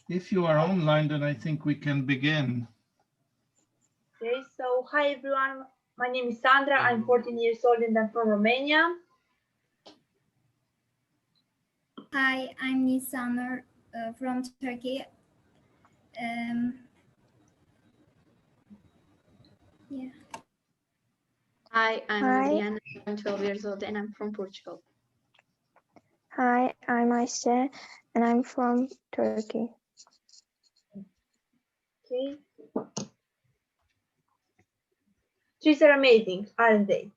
If you are online, then I think we can begin. Okay, so hi everyone. My name is Sandra. I'm 14 years old and I'm from Romania. Hi, I'm Nisanur from Turkey. Yeah. Hi, I'm Adriana. I'm 12 years old and I'm from Portugal. Hi, I'm Ayşe and I'm from Turkey. Okay. Trees are amazing, aren't they?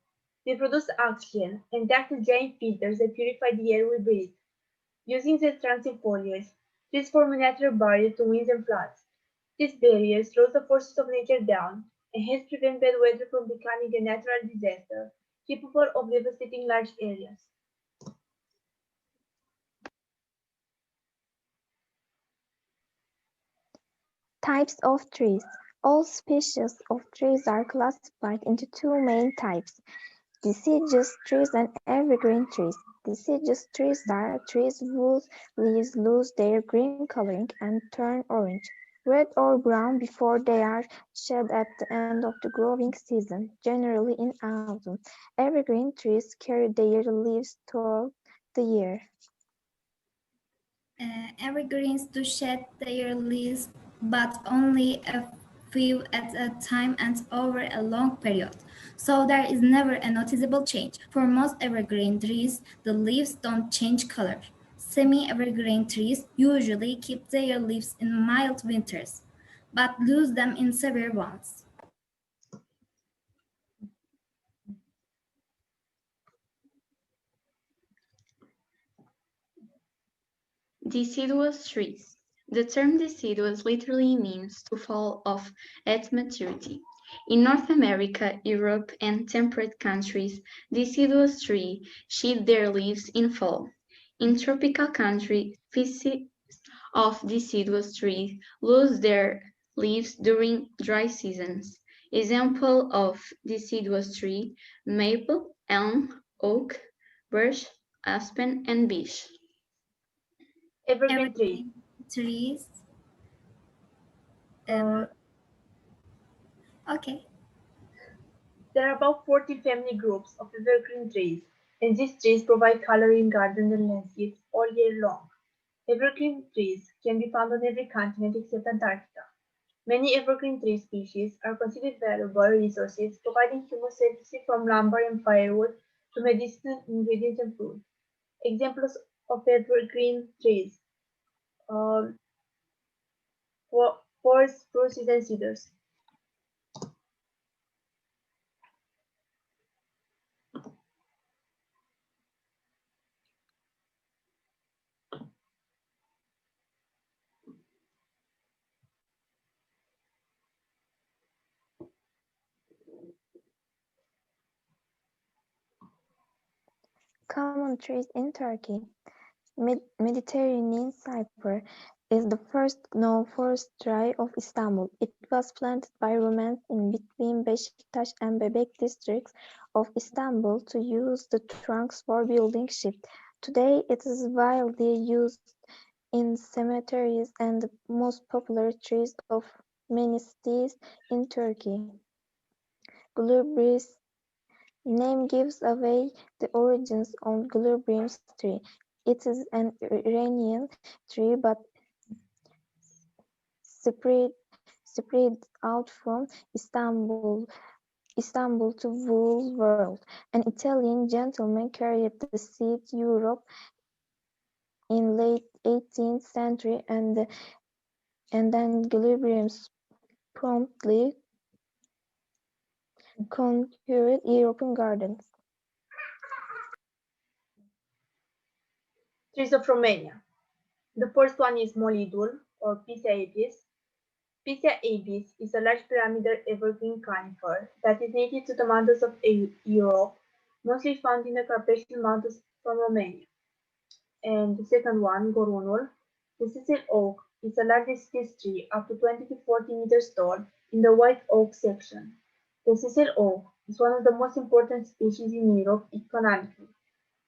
They produce oxygen and act as giant filters that purify the air we breathe. Using their trunks and foliage, trees form a natural barrier to winds and floods. This barrier slows the forces of nature down and hence prevents bad weather from becoming a natural disaster capable of devastating large areas. Types of trees. All species of trees are classified into two main types, deciduous trees and evergreen trees. Deciduous trees are trees whose leaves lose their green coloring and turn orange, red or brown before they are shed at the end of the growing season, generally in autumn. Evergreen trees carry their leaves throughout the year. Evergreens do shed their leaves, but only a few at a time and over a long period. So there is never a noticeable change. For most evergreen trees, the leaves don't change color. Semi-evergreen trees usually keep their leaves in mild winters, but lose them in severe ones. Deciduous trees. The term deciduous literally means to fall off at maturity. In North America, Europe, and temperate countries, deciduous trees shed their leaves in fall. In tropical countries, species of deciduous trees lose their leaves during dry seasons. Example of deciduous tree: maple, elm, oak, birch, aspen, and beech. Evergreen trees. Trees. Okay. There are about 40 family groups of evergreen trees, and these trees provide color in gardens and landscapes all year long. Evergreen trees can be found on every continent except Antarctica. Many evergreen tree species are considered valuable resources, providing humus everything from lumber and firewood to medicinal ingredients and food. Examples of evergreen trees: uh, forests, spruces, and cedars. Common trees in Turkey. Mediterranean cyper is the first known forest tree of Istanbul. It was planted by Romans in between Beşiktaş and Bebek districts of Istanbul to use the trunks for building ships. Today it is widely used in cemeteries and the most popular trees of many cities in Turkey. Gulubris name gives away the origins of Gulubrim's tree. It is an Iranian tree but spread out from Istanbul to whole world. An Italian gentleman carried the seed Europe in late 18th century and then Gulubrim's promptly conquered European gardens. Trees of Romania. The first one is Molidul or Pisia abies. Pisia abies is a large pyramidal evergreen conifer that is native to the mountains of Europe, mostly found in the Carpathian Mountains from Romania. And the second one, Gorunul. The sisal oak is the largest tree, up to 20 to 40 meters tall, in the white oak section. The sisal oak is one of the most important species in Europe economically.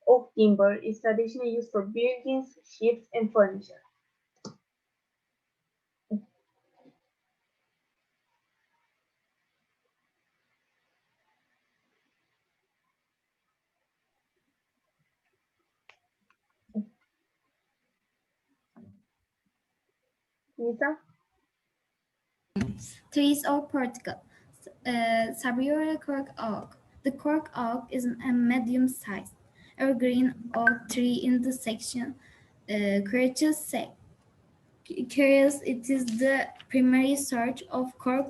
Oak timber is traditionally used for buildings, ships, and furniture. Nisa? Trees of Portugal. Sabiora cork oak. The cork oak is a medium-sized evergreen oak tree in the section Cretaceous. Curious, it is the primary source of cork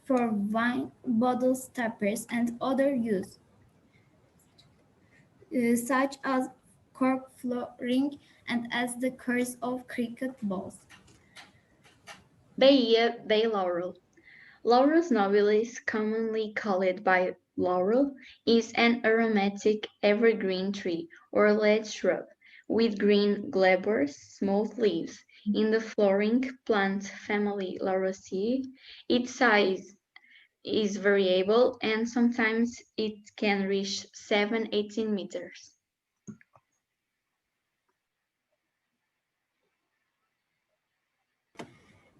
for wine bottles, tappers, and other use, such as cork flooring and as the cores of cricket balls. Bahia Bay Laurel. Laurus nobilis, commonly called by laurel, is an aromatic evergreen tree or lead shrub with green glabrous, smooth leaves. In the flowering plant family Lauraceae, its size is variable and sometimes it can reach 7-18 meters.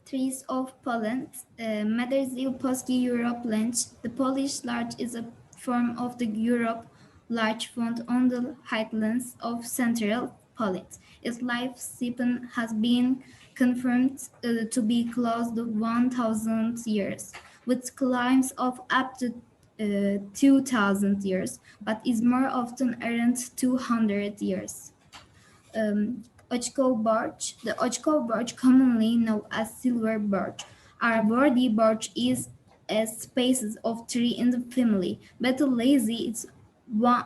Trees of Poland. Madersy polski Europe Lęch. The Polish larch is a form of the Europe larch found on the highlands of central Poland. Its lifespan has been confirmed to be close to 1,000 years, with climbs of up to 2,000 years, but is more often around 200 years. Ochko birch. The Ochko birch, commonly known as silver birch, or woody birch, is a species of tree in the family. Betel lazy is one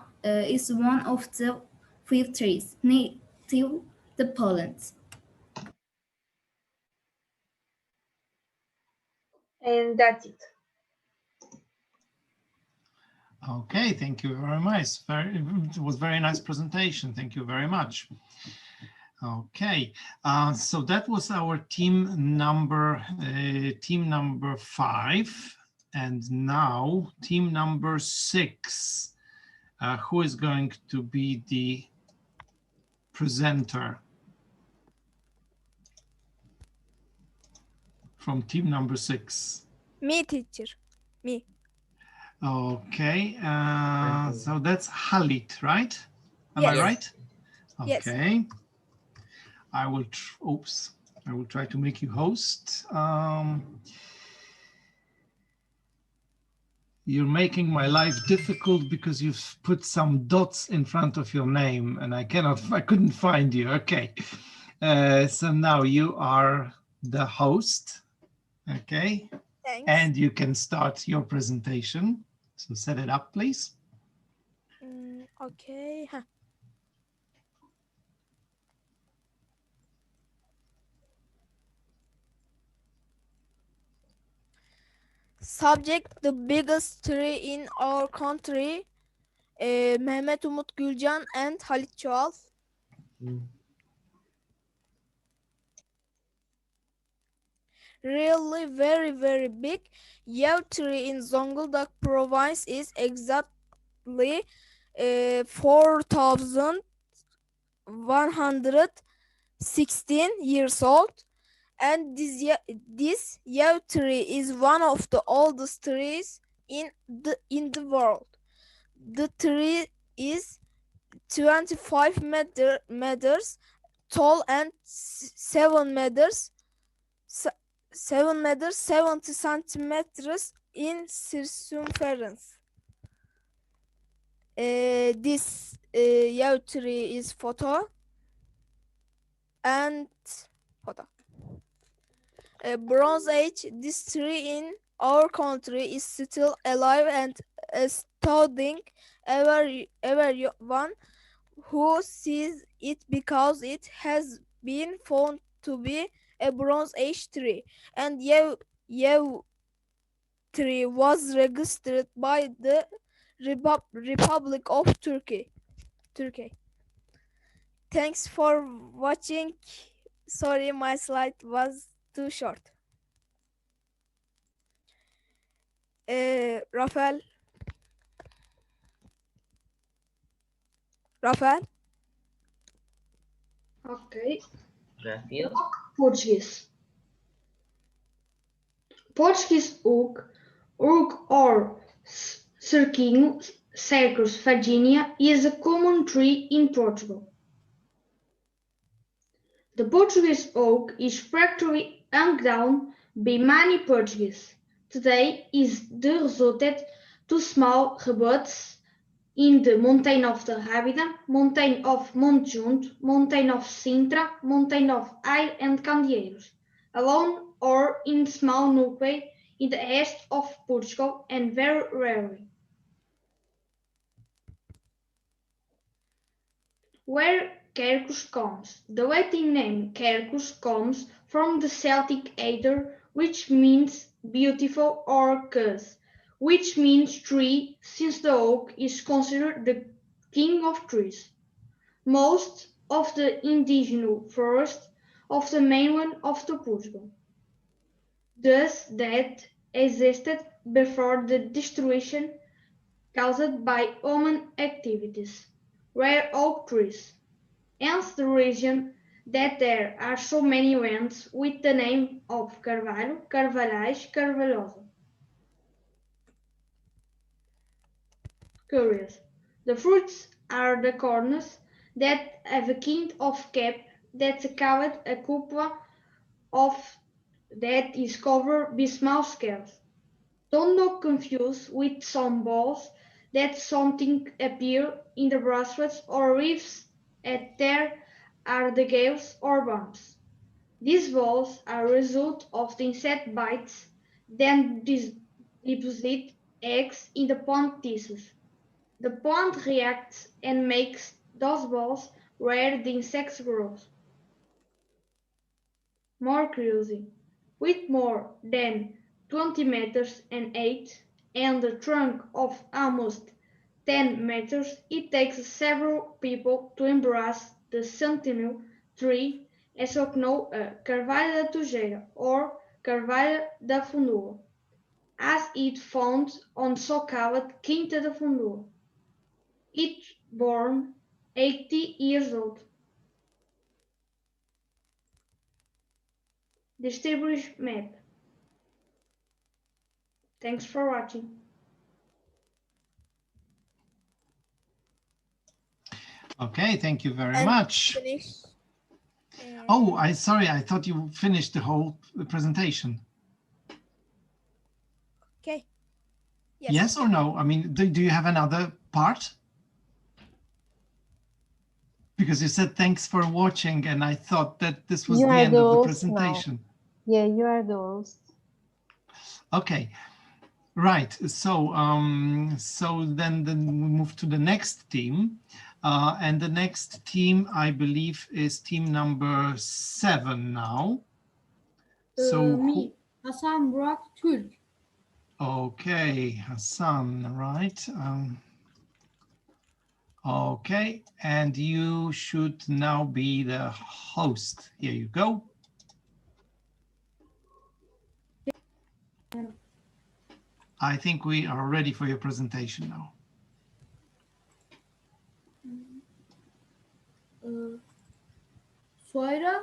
of the 5 trees native to Poland. And that's it. Okay, thank you very much. It was very nice presentation. Thank you very much. Okay, so that was our team number 5, and now team number 6. Who is going to be the presenter from team number 6? Me, teacher. Me. Okay, so that's Halit, right? Am Yes. I right? Yes. Okay. I will try to make you host. You're making my life difficult because you've put some dots in front of your name and I couldn't find you. Okay. So now you are the host. Okay. Thanks. And you can start your presentation. So set it up, please. Okay. Subject: the biggest tree in our country. Mehmet Umut Gülcan and Halit Çoğal. Really very, very big. Yew tree in Zonguldak province is exactly 4,116 years old. And this yew tree is one of the oldest trees in the world. The tree is 25 meters tall and 7 meters 70 centimeters in circumference. This yew tree is photo and photo. Bronze Age. This tree in our country is still alive and astounding everyone who sees it because it has been found to be a Bronze Age tree, and yew tree was registered by the Republic of Turkey. Thanks for watching. Sorry, my slide was too short. Rafael. Ok. Rafael. Português. Portuguese oak or cerquinho, Cercus virginia, is a common tree in Portugal. The Portuguese oak is frequently hung down by many Portuguese. Today is the result to small rebuts in the Mountain of the Rábida, Mountain of Montejunto, Mountain of Sintra, Mountain of Aire and Candeeiros, alone or in small nuclei in the east of Portugal and very rarely. Where Quercus comes. The Latin name Quercus comes from the Celtic either, which means beautiful, or cus, which means tree, since the oak is considered the king of trees. Most of the indigenous forests of the mainland of the Portugal, thus that existed before the destruction caused by human activities, were oak trees. Hence the reason that there are so many lands with the name of Carvalho, Carvalhais, Carvalhosa. Curious. The fruits are the corners that have a kind of cap that's covered a cupola of that is covered by small scales. Don't not confuse with some balls that something appear in the bracelets or rifts at there are the gales or bumps. These balls are a result of the insect bites, then deposit eggs in the plant tissues. The plant reacts and makes those balls where the insects grow. More curiosity. With more than 20 meters in height and a trunk of almost 10 meters, it takes several people to embrace the centennial tree, as known as Carvalho da Tujeira or Carvalho da Fundua, as it found on so-called Quinta da Fundua. It's born 80 years old. Distinguished map. Thanks for watching. Okay, thank you very And much. finish. Oh, sorry, I thought you finished the whole presentation. Okay. Yes or no? I mean, do you have another part? Because you said thanks for watching, and I thought that this was You the are end the of the host now. presentation. Yeah, you are the host. Okay, right. So then we move to the next team, and the next team, I believe, is team number 7 now. So Me, Hasan Burak Türk. okay, Hassan, right? Okay, and you should now be the host. Here you go. I think we are ready for your presentation now. Soyra.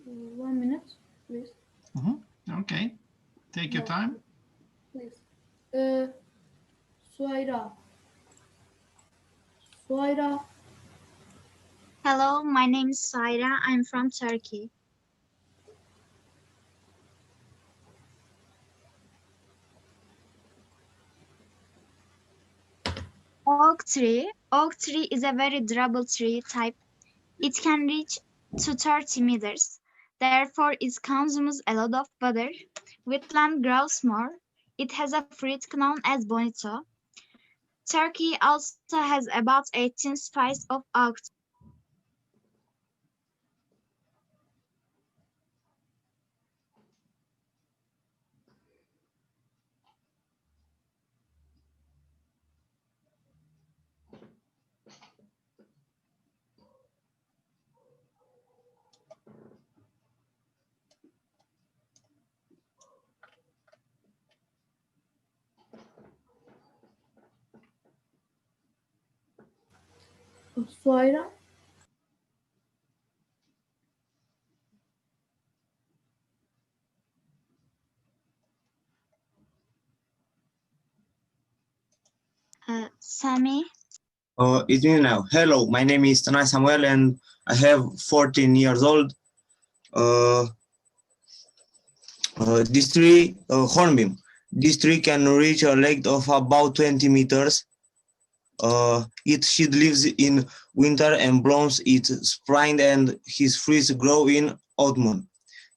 1 minute, please. Okay, take your time. Please. Soyra. Soyra. Hello, my name is Saira. I'm from Turkey. Oak tree. Oak tree is a very durable tree type. It can reach to 30 meters. Therefore, it consumes a lot of water. Wetland grows more. It has a fruit known as bonito. Turkey also has about 18 species of oak tree. Soyra. Sami, It's me now. Hello, my name is Tanay Samuel and I have 14 years old. This tree, hornbeam. This tree can reach a length of about 20 meters. It should lives in winter and blooms its spring and his fruits grow in autumn.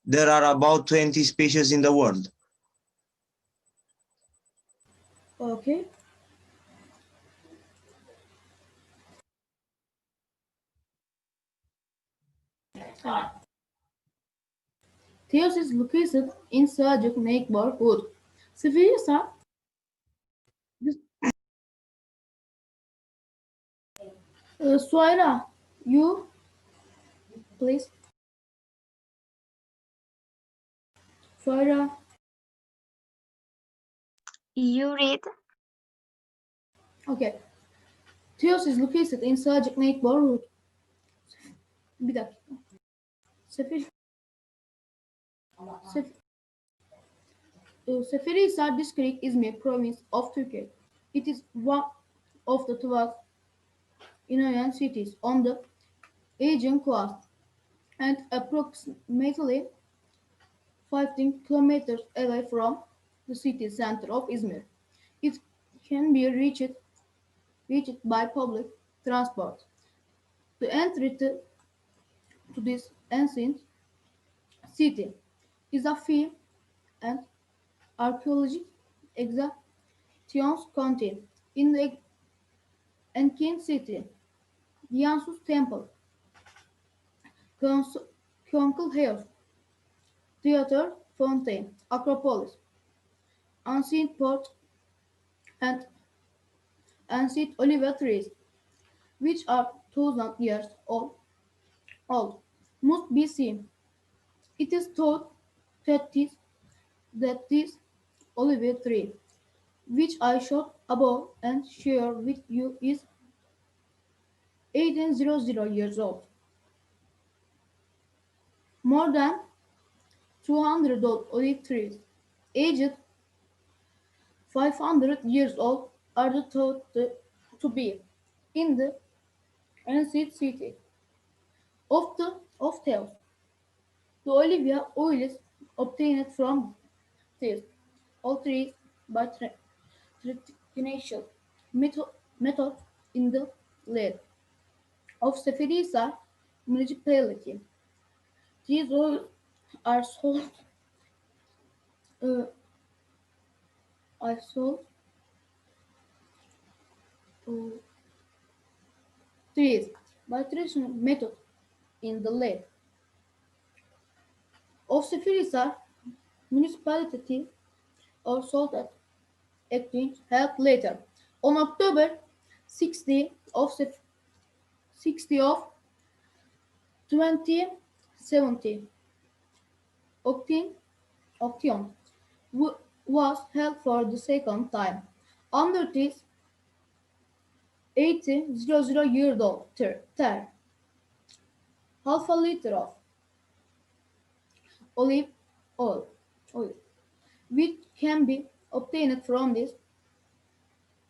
There are about 20 species in the world. Okay. Theos is located in Seljuk neighborhood. Seferihisar. Suaira, you please. Suaira. You read. Okay. Theos is located in Seljuk neighborhood. Bir dakika. Seferihisar district İzmir province of Turkey. It is one of the 12 Ionian cities on the Aegean coast and approximately 15 kilometers away from the city center of Izmir. It can be reached by public transport. The entry to this ancient city is a film and archaeological excavations contained in the ancient city. Dionysus Temple, Council House, Theater, Fountain, Acropolis, ancient port, and ancient olive trees, which are 1,000 years old, must be seen. It is thought that this olive tree, which I showed above and share with you, is 1800 years old. More than 200 olive trees, aged 500 years old, are thought to be in the ancient city of Thebes. The olive oil is obtained from these old trees by traditional method in the lab of Seferihisar municipality. These oils are sold uh, are sold uh, trees by traditional method in the lab of Seferihisar municipality or sold at exchange held later. On October 60 of 2070, auction was held for the second time. Under this 80,000 year old term, half a liter of olive oil, which can be obtained from this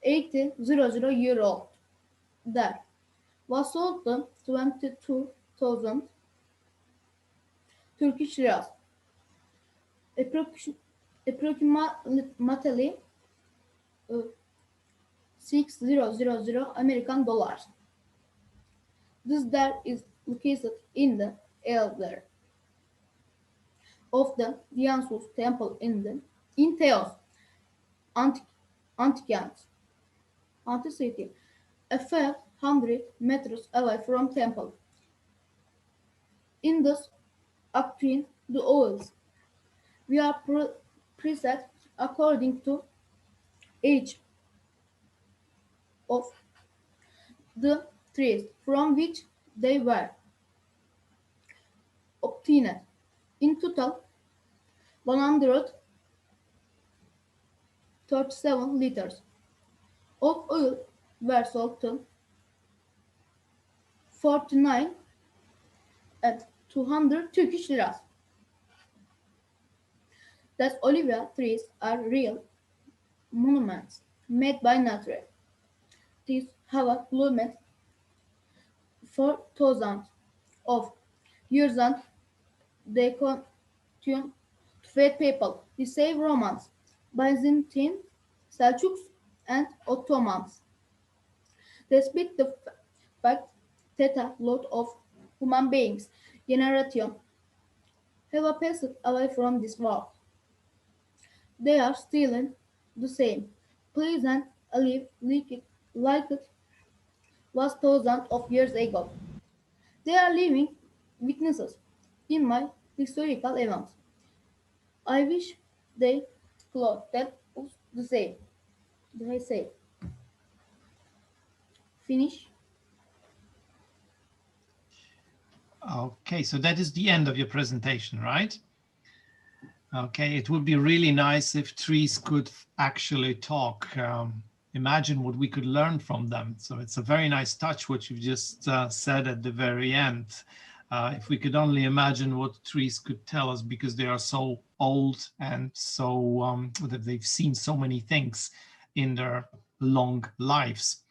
80,000 year old there, was sold to 22,000 Turkish liras, approximately 6,000 American dollars. This there is located in the elder of the Dionysus temple in Theos, Antikyans, Anti-city, a few hundred meters away from temple. In this octrine, the oils we are preset according to age of the trees from which they were obtained. In total, 137 liters of oil were sold to 49 at 200 Turkish liras. That olive trees are real monuments made by nature. These have bloomed for thousands of years and they continue to feed people. The same Romans, Byzantine, Seljuks, and Ottomans. Despite the fact that a lot of human beings, generation, have passed away from this world, they are still the same, pleasant, alive, like it was thousands of years ago. They are living witnesses in my historical events. I wish they could tell us the same. They say, finish. Okay, so that is the end of your presentation, right? Okay, it would be really nice if trees could actually talk. Imagine what we could learn from them. So it's a very nice touch what you've just said at the very end. If we could only imagine what trees could tell us, because they are so old and so that they've seen so many things in their long lives.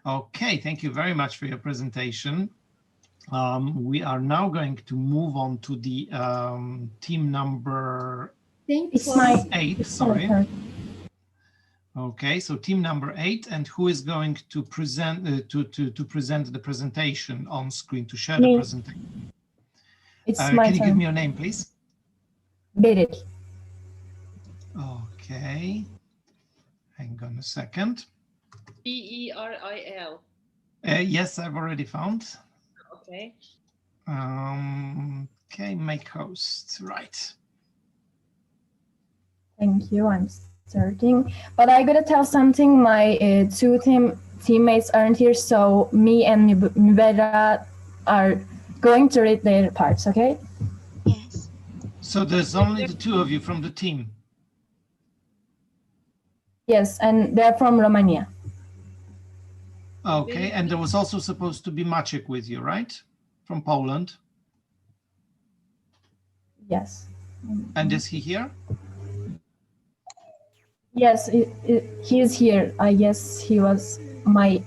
Okay, thank you very much for your presentation. We are now going to move on to the team number 8, sorry. Okay, so team number 8, and who is going to present to present the presentation on screen, to share the presentation? It's my can you turn. give me your name, please? Beril. Okay, hang on a second. Beril. Yes, I've already found. Okay. Okay, make host, right. Thank you, I'm starting. But I gotta tell something, my two teammates aren't here, so me and Mibera are going to read their parts, okay? Yes. So there's only the two of you from the team? Yes, and they're from Romania. Okay, and there was also supposed to be Maciek with you, right? From Poland. Yes. And is he here? Yes, he is here. I guess he was I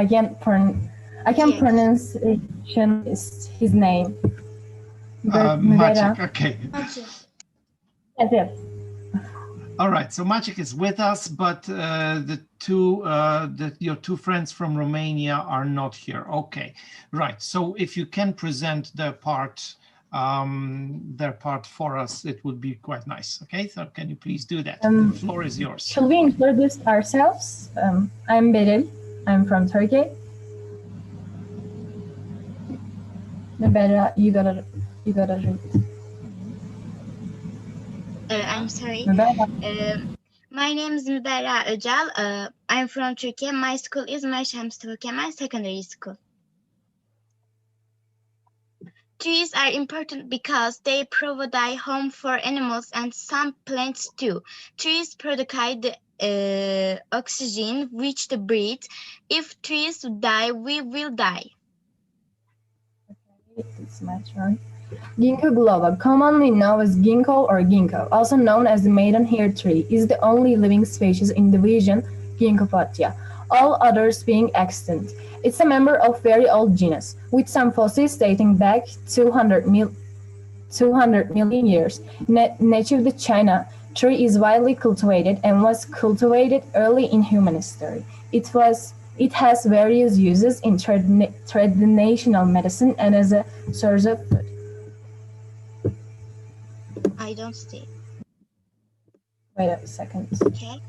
can't pronounce his name. Maciek, okay. Yes, yes. All right, so Maciek is with us, but your two friends from Romania are not here. Okay, right. So if you can present their part for us, it would be quite nice. Okay, so can you please do that? The floor is yours. Shall we introduce ourselves? I'm Beril. I'm from Turkey. Mibera, you gotta read. I'm sorry. My name is Mibera Öcal. I'm from Turkey. My school is Meşems Turkemen Secondary School. Trees are important because they provide home for animals and some plants too. Trees produce the oxygen which they breathe. If trees die, we will die. It's my turn. Ginkgo biloba, commonly known as ginkgo or ginkgo, also known as the maidenhair tree, is the only living species in the division Ginkgopodia, all others being extinct. It's a member of very old genus, with some fossils dating back 200 million years. Native to China, tree is widely cultivated and was cultivated early in human history. It has various uses in traditional medicine and as a source of food. I don't stay. Wait a second. Okay.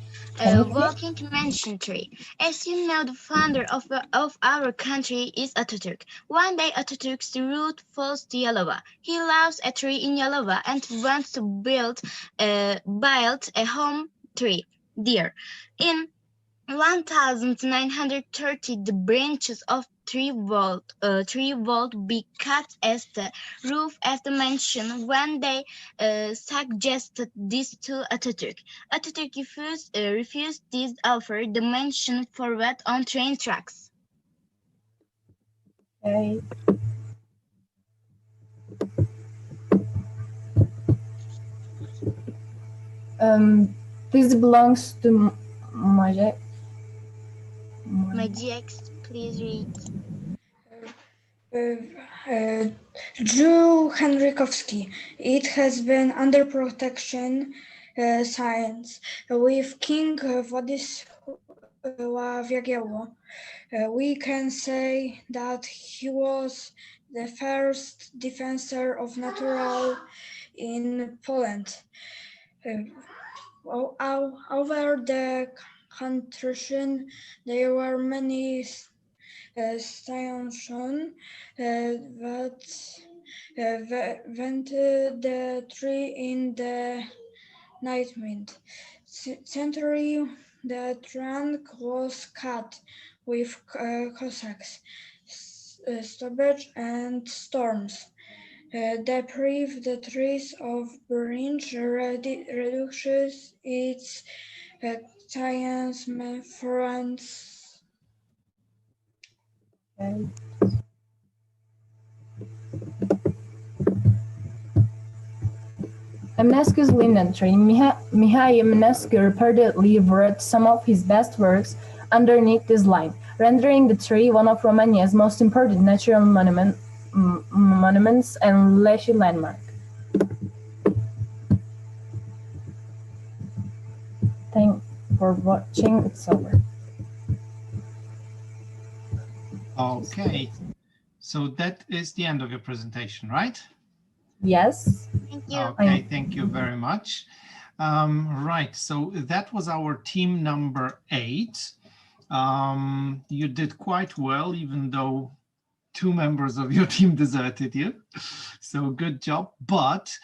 Walking Mention Tree. As you know, the founder of our country is Atatürk. One day, Atatürk's route falls to Yalova. He loves a tree in Yalova and wants to build a home tree there. In 1930, the branches of tree would be cut as the roof at the mansion. When they suggested this to Atatürk, Atatürk refused this offer. The mansion forward on train tracks. Okay. This belongs to Magix, please read. Joe Henrikowski. It has been under protection since with King Władysław Jagiełło. We can say that he was the first defender of natural in Poland. Over the country, there were many stations that went the tree in the night wind. Century, the trunk was cut with Cossacks, stoppage and storms. Deprive the trees of branch reduces its science friends. Okay. Ionescu's linden tree. Mihai Ionescu reportedly wrote some of his best works underneath this line, rendering the tree one of Romania's most important natural monuments and leisure landmark. Thanks for watching. It's over. Okay, so that is the end of your presentation, right? Yes. Thank you. Okay, thank you very much. Right, so that was our team number 8. You did quite well, even though 2 members of your team deserted you. So good job. But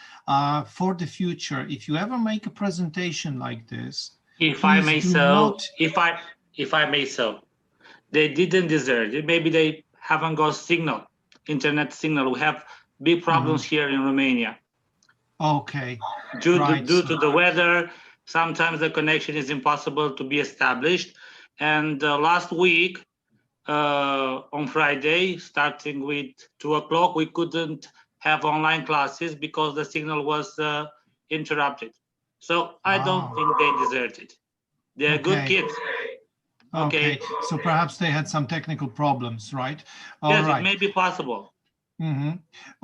for the future, if you ever make a presentation like this, if I may so, they didn't desert. Maybe they haven't got signal, internet signal. We have big problems here in Romania. Okay. Due to the weather, sometimes the connection is impossible to be established. And last week, on Friday, starting with 2 o'clock, we couldn't have online classes because the signal was interrupted. So I don't think they deserted. They're good kids. Okay, so perhaps they had some technical problems, right? Yes, it may be possible.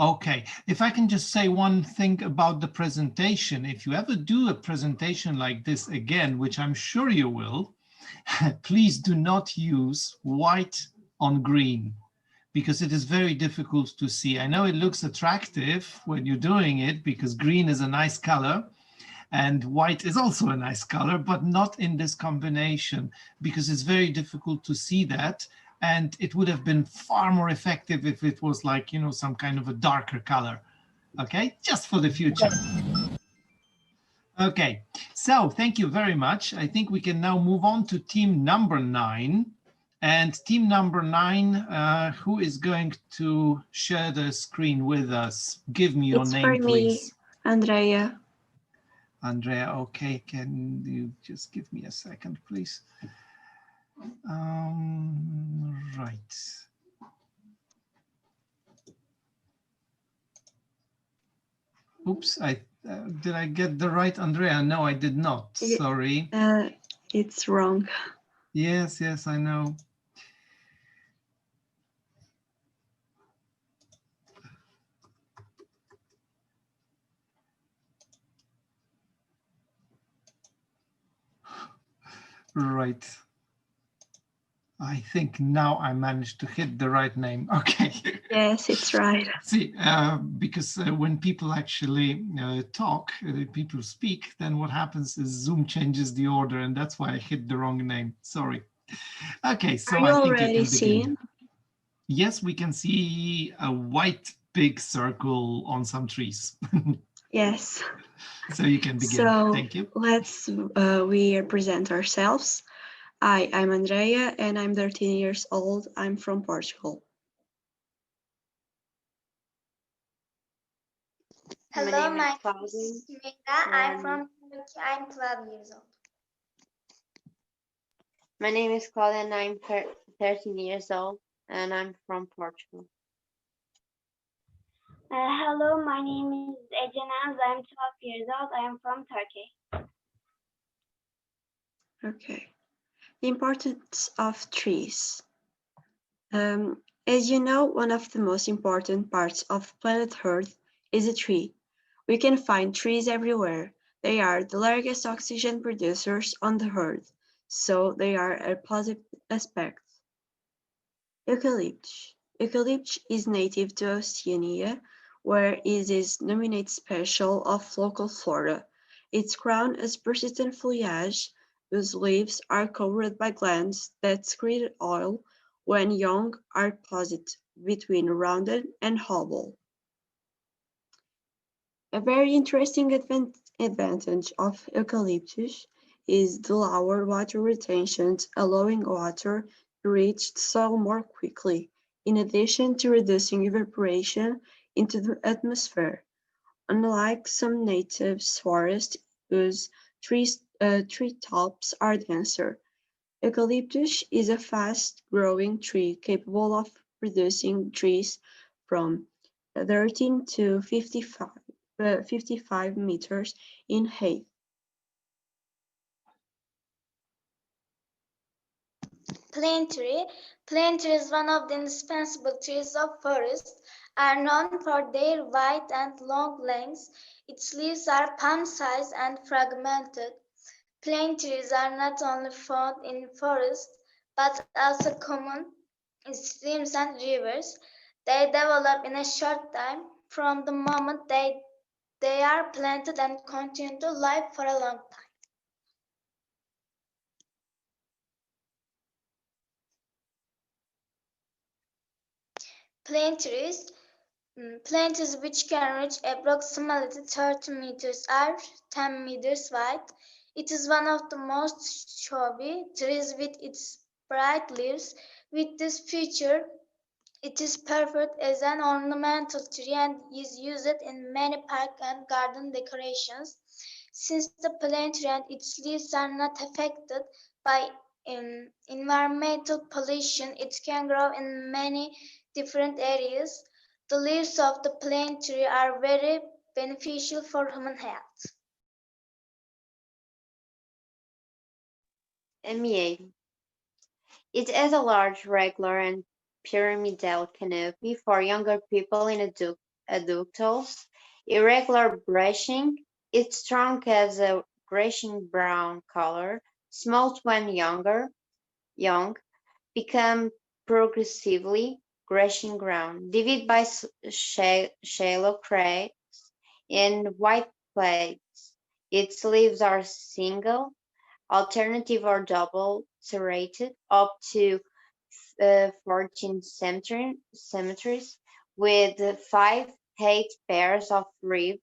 Okay, if I can just say one thing about the presentation, if you ever do a presentation like this again, which I'm sure you will, please do not use white on green, because it is very difficult to see. I know it looks attractive when you're doing it because green is a nice color, and white is also a nice color, but not in this combination, because it's very difficult to see that. And it would have been far more effective if it was like, you know, some kind of a darker color. Okay, just for the future. Okay, so thank you very much. I think we can now move on to team number 9. And team number 9, who is going to share the screen with us? Give me your name, please. Andrea. Andrea, okay, can you just give me a second, please? Right. Oops, did I get the right Andrea? No, I did not. Sorry. It's wrong. Yes, I know. Right. I think now I managed to hit the right name. Okay. Yes, it's right. See, because when people actually talk, people speak, then what happens is Zoom changes the order, and that's why I hit the wrong name. Sorry. Okay, so Are you I think already you can begin. seeing? Yes, we can see a white big circle on some trees. Yes. So you can begin. So thank you. let's we present ourselves. I'm Andrea and I'm 13 years old. I'm from Portugal. Hello, my name is Mira. I'm from Turkey. I'm 12 years old. My name is Claudia and I'm 13 years old and I'm from Portugal. Hello, my name is Ecenaz. I'm 12 years old. I am from Turkey. Okay. Importance of trees. As you know, one of the most important parts of planet Earth is a tree. We can find trees everywhere. They are the largest oxygen producers on the Earth, so they are a positive aspect. Eucalyptus. Eucalyptus is native to Oceania, where it is nominated special of local flora. Its crown has persistent foliage, whose leaves are covered by glands that secrete oil when young are posited between rounded and oval. A very interesting advantage of eucalyptus is the lower water retention, allowing water to reach the soil more quickly, in addition to reducing evaporation into the atmosphere. Unlike some native forests whose tree tops are denser, eucalyptus is a fast-growing tree capable of producing trees from 13 to 55 meters in height. Plane tree. Plane tree is one of the indispensable trees of forest, are known for their wide and long lengths. Its leaves are palm-sized and fragmented. Plane trees are not only found in forests, but also common in streams and rivers. They develop in a short time from the moment they are planted and continue to live for a long time. Plane trees. Plane trees which can reach approximately 30 meters are 10 meters wide. It is one of the most showy trees with its bright leaves. With this feature, it is perfect as an ornamental tree and is used in many park and garden decorations. Since the plant tree and its leaves are not affected by environmental pollution, it can grow in many different areas. The leaves of the plane tree are very beneficial for human health. MEA. It has a large, regular, and pyramidal canopy for younger people in adults. Irregular brushing. Its trunk has a grayish-brown color. Small when young, become progressively grayish-brown, divided by shallow cracks in white plates. Its leaves are single, alternative or double serrated, up to 14 symmetries, with 5-8 pairs of ribs,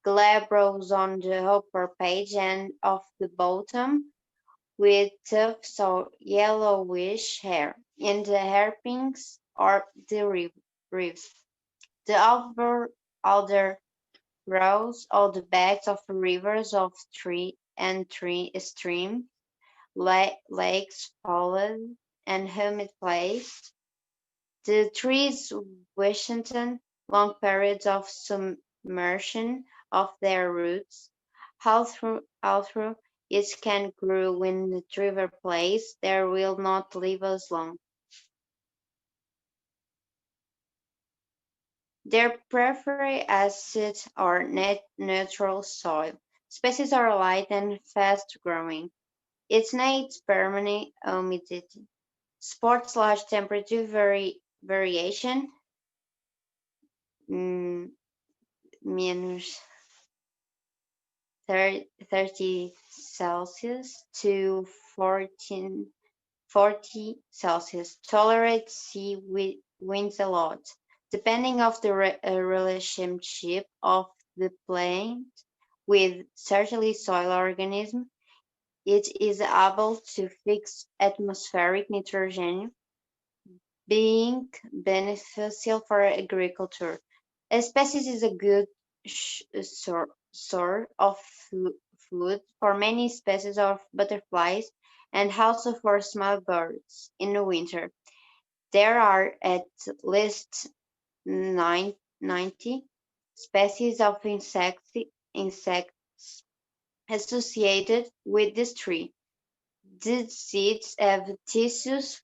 glabrous on the upper page and of the bottom, with tufts or yellowish hair in the hairpins or the ribs. The outer rows or the beds of rivers of streams, lakes, fallen and humid places. The trees withstand long periods of submersion of their roots. Although it can grow in the drier place, they will not live as long. Their prefer acid or neutral soil. Species are light and fast-growing. It needs permanent humidity. Supports large temperature variation, minus 30 Celsius to 40 Celsius. Tolerates sea winds a lot. Depending on the relationship of the plant with certain soil organisms, it is able to fix atmospheric nitrogen, being beneficial for agriculture. A species is a good source of food for many species of butterflies and also for small birds in the winter. There are at least 90 species of insects associated with this tree. The seeds have tissues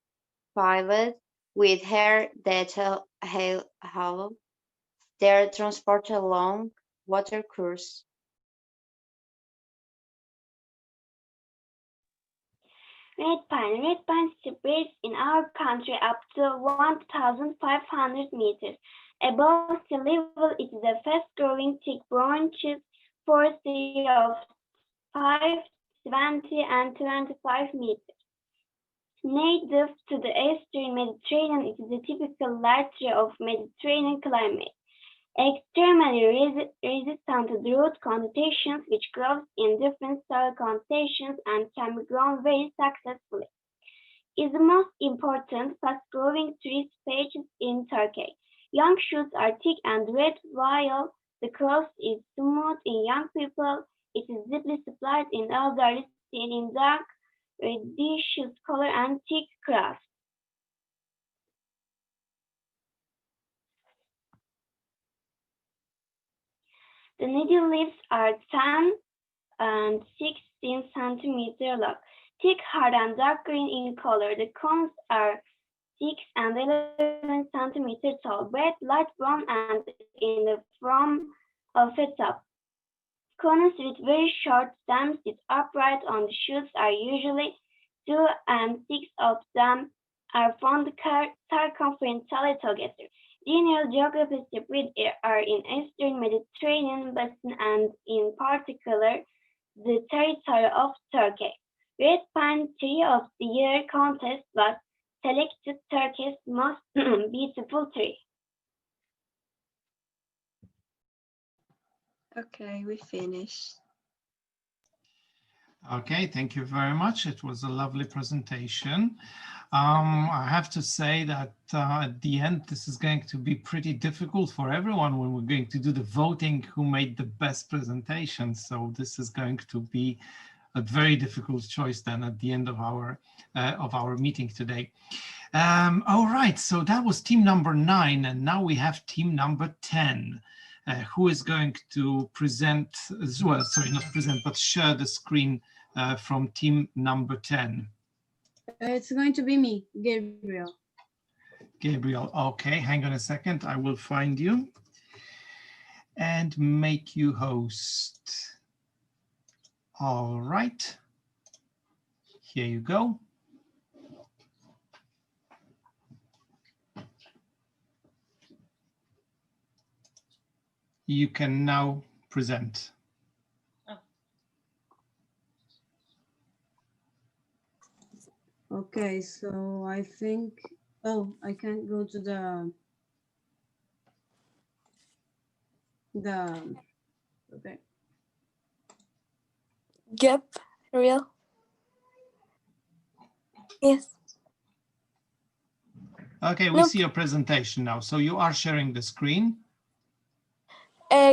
filled with hair that help their transport along water course. Red pine spreads in our country up to 1,500 meters above sea level. It is a fast-growing thick branches forestry of 5, 20, and 25 meters. Native to the eastern Mediterranean, it is a typical large tree of Mediterranean climate, extremely resistant to drought conditions, which grows in different soil conditions and can be grown very successfully. Is the most important fast-growing tree species in Turkey. Young shoots are thick and red, while the growth is smooth in young people. It is deeply split in elderly, seen in dark reddish color and thick grass. The needle leaves are 10 and 16 centimeter long, thick, hard, and dark green in color. The cones are 6 and 11 centimeters tall, red, light brown, and in the form of a top. Cones with very short stems sit upright on the shoots are usually 2 and 6 of them are found circumferentially together. General geographic spread are in eastern Mediterranean basin and in particular the territory of Turkey. Red Pine Tree of the Year contest was selected Turkey's most beautiful tree. Okay, we finished. Okay, thank you very much. It was a lovely presentation. I have to say that at the end, this is going to be pretty difficult for everyone when we're going to do the voting who made the best presentation. So this is going to be a very difficult choice then at the end of our meeting today. All right, so that was team number 9, and now we have team number 10. Who is going to present as well, sorry, not present, but share the screen from team number 10? It's going to be me, Gabriel. Gabriel, okay, hang on a second. I will find you and make you host. All right, here you go. You can now present. Okay, so I think, oh, I can't go to okay. Gabriel. Yes. Okay, we see your presentation now. So you are sharing the screen.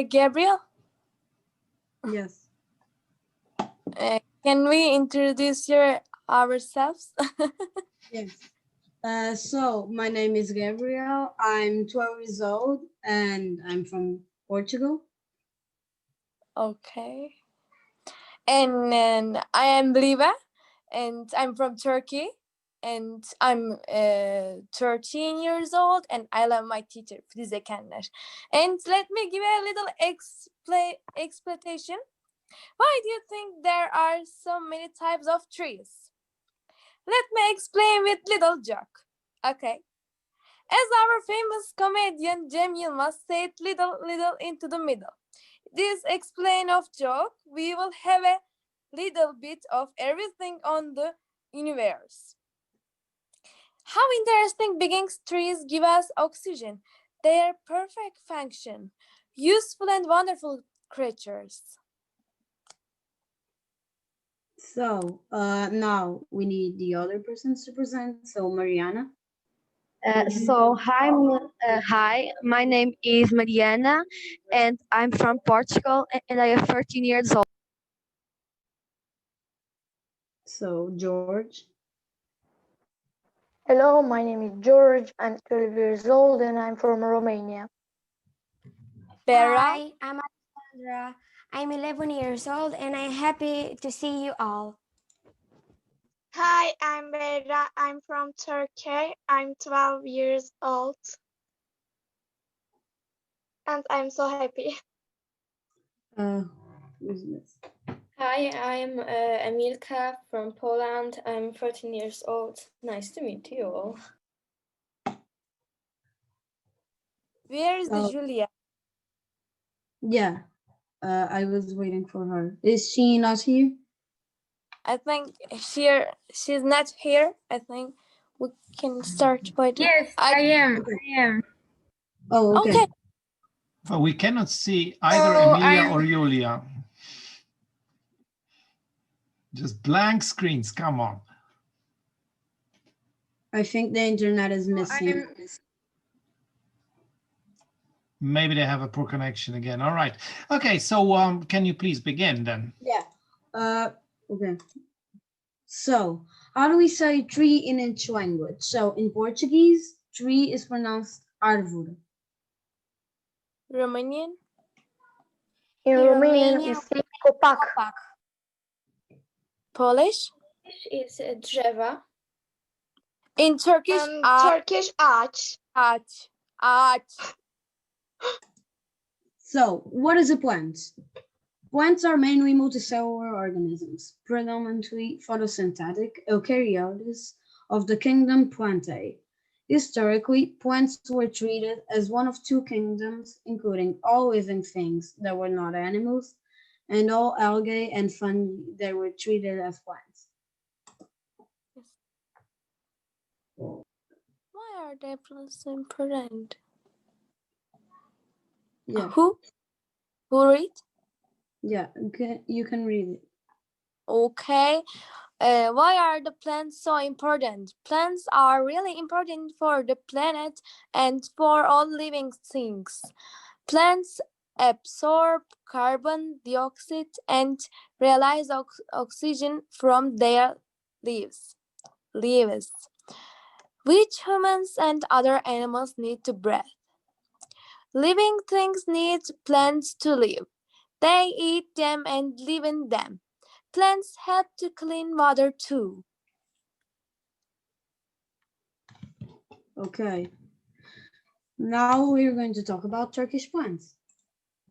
Gabriel? Yes. Can we introduce ourselves? Yes. So my name is Gabriel. I'm 12 years old and I'm from Portugal. Okay. And then I am Bliva and I'm from Turkey. And I'm 13 years old and I love my teacher, Filize Kenler. And let me give a little explanation. Why do you think there are so many types of trees? Let me explain with little joke. Okay. As our famous comedian Cem Yılmaz said, little into the middle. This explain of joke, we will have a little bit of everything on the universe. How interesting beings trees give us oxygen. They are perfect function, useful and wonderful creatures. So now we need the other persons to present. So Mariana. Hi, my name is Mariana and I'm from Portugal and I am 13 years old. So George. Hello, my name is George. I'm 12 years old and I'm from Romania. Hi, I'm Alexandra. I'm 11 years old and I'm happy to see you all. Hi, I'm Bera. I'm from Turkey. I'm 12 years old. And I'm so happy. Who's this? Hi, I'm Emilka from Poland. I'm 14 years old. Nice to meet you all. Where is the Oh. Julia? Yeah, I was waiting for her. Is she not here? I think she's not here. I think we can start by the. Yes, I am. Okay. I am. Oh, okay. Okay. But we cannot see either Oh, Emilia I'm- or Julia. Just blank screens, come on. I think the internet is missing. Maybe they have a poor connection again. All right. Okay, so can you please begin then? Yeah. Okay. So, how do we say tree in each language? So, in Portuguese, tree is pronounced árvore. Romanian? In Romanian, we say copac. Polish? Is drzewa. In Turkish, Turkish ağaç. Ağaç. So, what is a plant? Plants are mainly multicellular organisms, predominantly photosynthetic eukaryotes of the kingdom Plantae. Historically, plants were treated as one of two kingdoms, including all living things that were not animals, and all algae and fungi that were treated as plants. Why are they so important? Yeah. Who read? Yeah, you can read it. Okay. Why are the plants so important? Plants are really important for the planet and for all living things. Plants absorb carbon dioxide and release oxygen from their leaves, which humans and other animals need to breathe. Living things need plants to live. They eat them and live in them. Plants help to clean water too. Okay. Now we're going to talk about Turkish plants.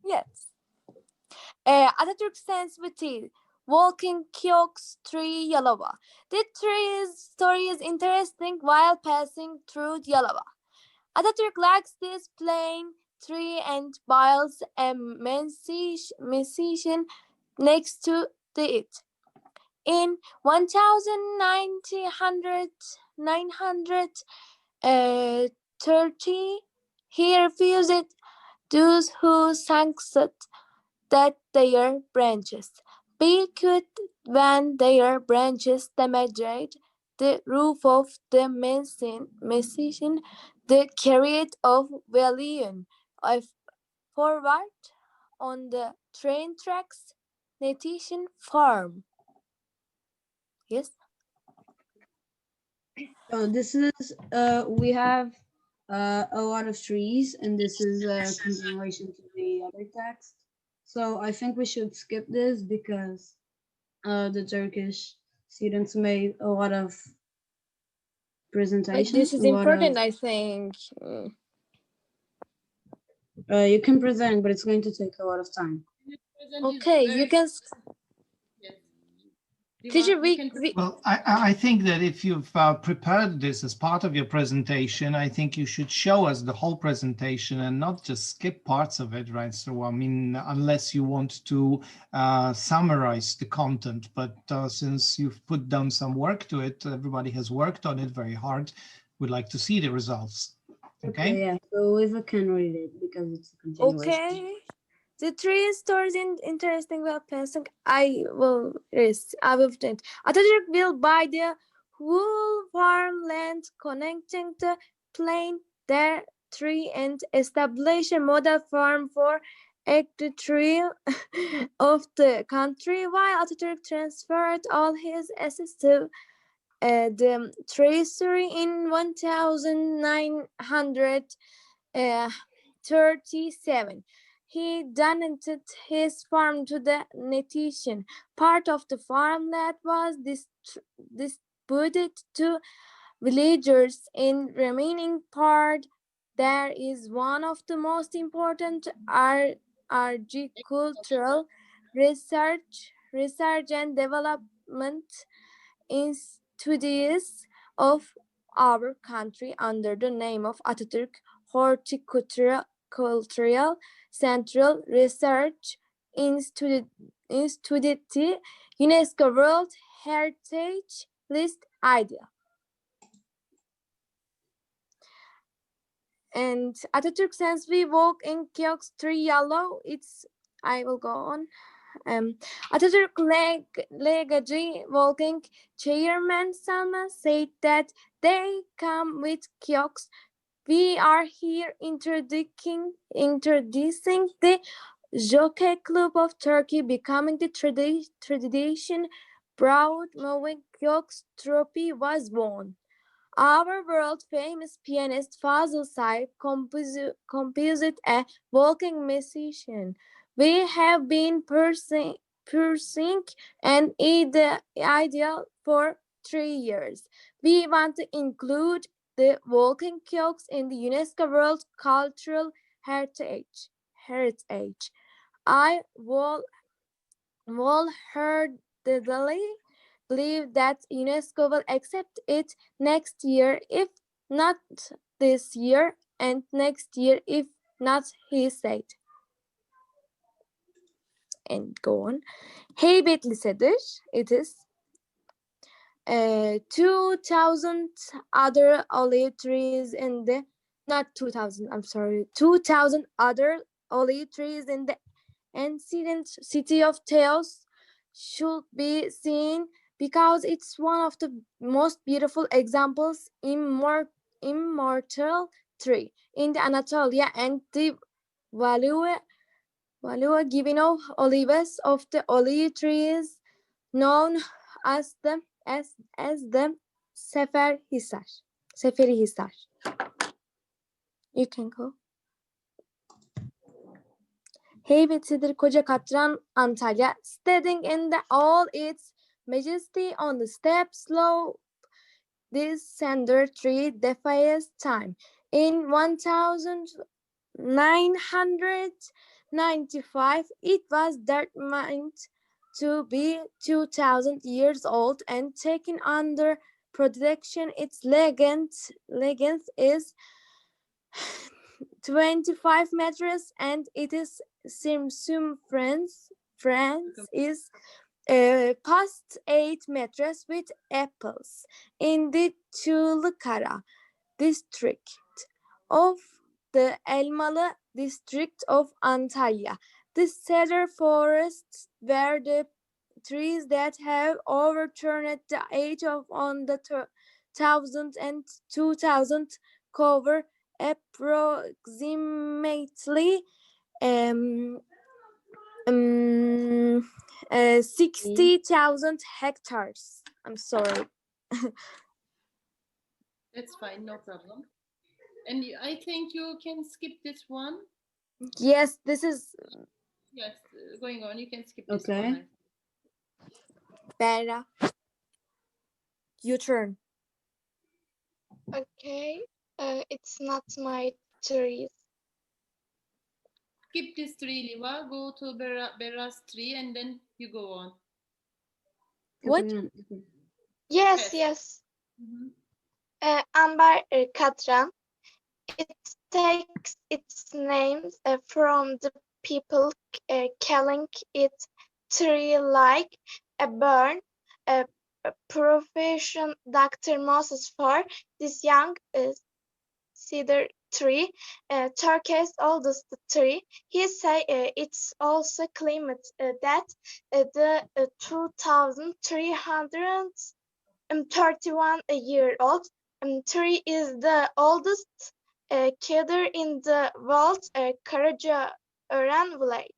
Yes. Atatürk stands with it. Walking Kioks tree Yalova. The tree's story is interesting while passing through Yalova. Atatürk likes this plain tree and builds a musician next to it. In 1930, he refused those who sanctioned that their branches be cut when their branches damaged the roof of the musician, the carried of Valion forward on the train tracks, nation farm. Yes. So this is we have a lot of trees, and this is a continuation to the other text. So I think we should skip this because the Turkish students made a lot of presentations. This is important, I think. You can present, but it's going to take a lot of time. Okay, you can. Teacher, Well, I think that if you've prepared this as part of your presentation, I think you should show us the whole presentation and not just skip parts of it, right? So, I mean, unless you want to summarize the content, but since you've put down some work to it, everybody has worked on it very hard. We'd like to see the results. Okay? Yeah, so Eva can read it because it's a continuation. Okay. The tree stories interesting about passing. I will do it. Atatürk will buy the whole farmland connecting the plain there tree and establish a model farm for agriculture of the country, while Atatürk transferred all his assets to the treasury in 1937. He donated his farm to the nation. Part of the farmland was distributed to villagers. In remaining part, there is one of the most important agricultural research and development institutes of our country under the name of Atatürk Horticultural Central Research Institute, UNESCO World Heritage List idea. And Atatürk, since we walk in Kiosk 3 yellow, I will go on. Atatürk Legacy Walking Chairman Salma said that they come with kiosks. We are here introducing the Jockey Club of Turkey, becoming the tradition. Proud moving kiosk trophy was won. Our world-famous pianist Fazıl Say composed a walking musician. We have been pursuing an ideal for 3 years. We want to include the walking kiosks in the UNESCO World Cultural Heritage. I wholeheartedly believe that UNESCO will accept it next year, if not this year, and next year if not, he said. And go on. Heybet lisedir. It is 2,000 other olive trees in the, not 2,000, I'm sorry, 2,000 other olive trees in the ancient city of Teos should be seen because it's one of the most beautiful examples immortal tree in the Anatolia, and the value given of olives of the olive trees known as the Seferihisar. You can go. Heybetidir koca katran Antalya, standing in all its majesty on the steep slope. This slender tree defies time. In 1995, it was determined to be 2,000 years old and taken under protection. Its length is 25 meters, and it is circumference is past 8 meters with apples. In the Çulikara district of the Elmalı district of Antalya, the cedar forests were the trees that have overturned the age of on the 1,000 and 2,000 cover approximately 60,000 hectares. I'm sorry. That's fine, no problem. And I think you can skip this one. Yes, this is. Yes, going on. You can skip this Okay. one. Berra, your turn. Okay, it's not my trees. Skip this tree, Liva. Go to Berra's tree and then you go on. What? Yes. Amber Katran. It takes its name from the people calling it tree like a burn. Profession Dr. Moses for this young cedar tree, Turkey's oldest tree. He say it's also claimed that the 2,331-year-old tree is the oldest cedar in the world, Karacaören village.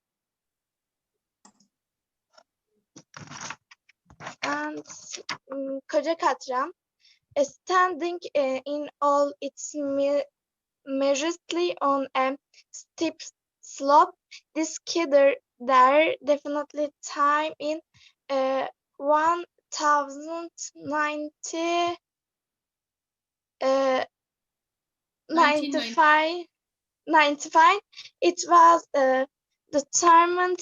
And Koca Katran, standing in all its majesty on a steep slope, this cedar there definitely time in 1090 1990. 95, it was determined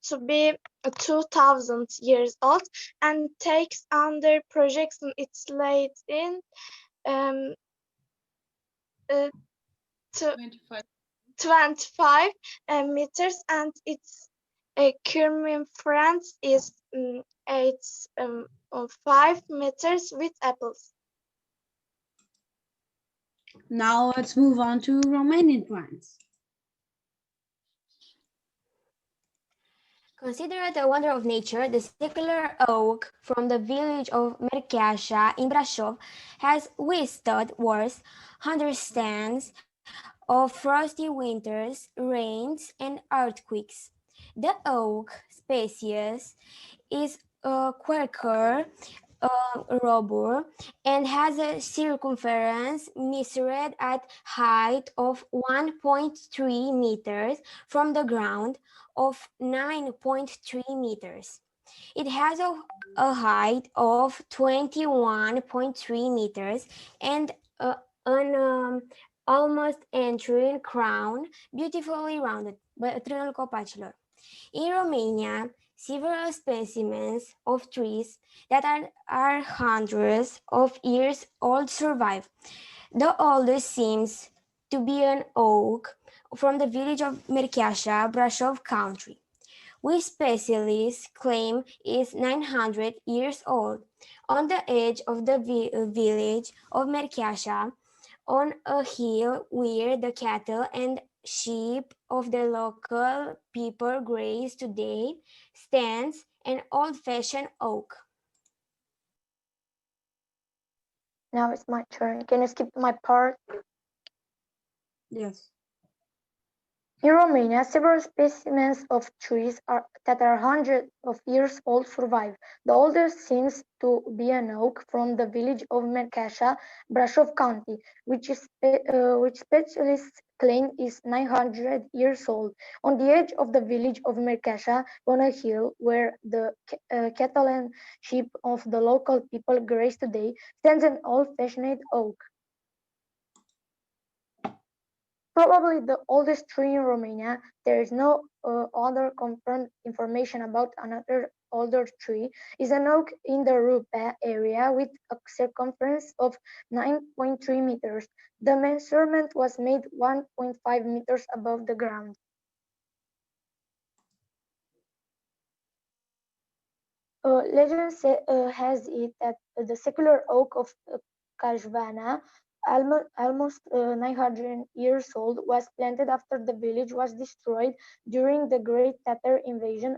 to be 2000 years old and takes under projection its late in to 25 meters, and its circumference is 5 meters with apples. Now let's move on to Romanian plants. Considered a wonder of nature, the secular oak from the village of Mercasha in Brasov has withstood wars, understands of frosty winters, rains, and earthquakes. The oak species is a Quaker robur and has a circumference measured at height of 1.3 meters from the ground of 9.3 meters. It has a height of 21.3 meters and an almost entering crown, beautifully rounded. Bătrânul copacilor. In Romania, several specimens of trees that are hundreds of years old survive. The oldest seems to be an oak from the village of Mercasha, Brasov country, which specialists claim is 900 years old. On the edge of the village of Mercasha, on a hill where the cattle and sheep of the local people graze today, stands an old-fashioned oak. Now it's my turn. Can you skip my part? Yes. In Romania, several specimens of trees that are hundreds of years old survive. The oldest seems to be an oak from the village of Mercasha, Brasov County, which specialists claim is 900 years old. On the edge of the village of Mercasha, on a hill where the cattle and sheep of the local people graze today, stands an old-fashioned oak. Probably the oldest tree in Romania, there is no other confirmed information about another older tree, is an oak in the Rupa area with a circumference of 9.3 meters. The measurement was made 1.5 meters above the ground. Legend has it that the secular oak of Kajvana, almost 900 years old, was planted after the village was destroyed during the Great Tatar invasion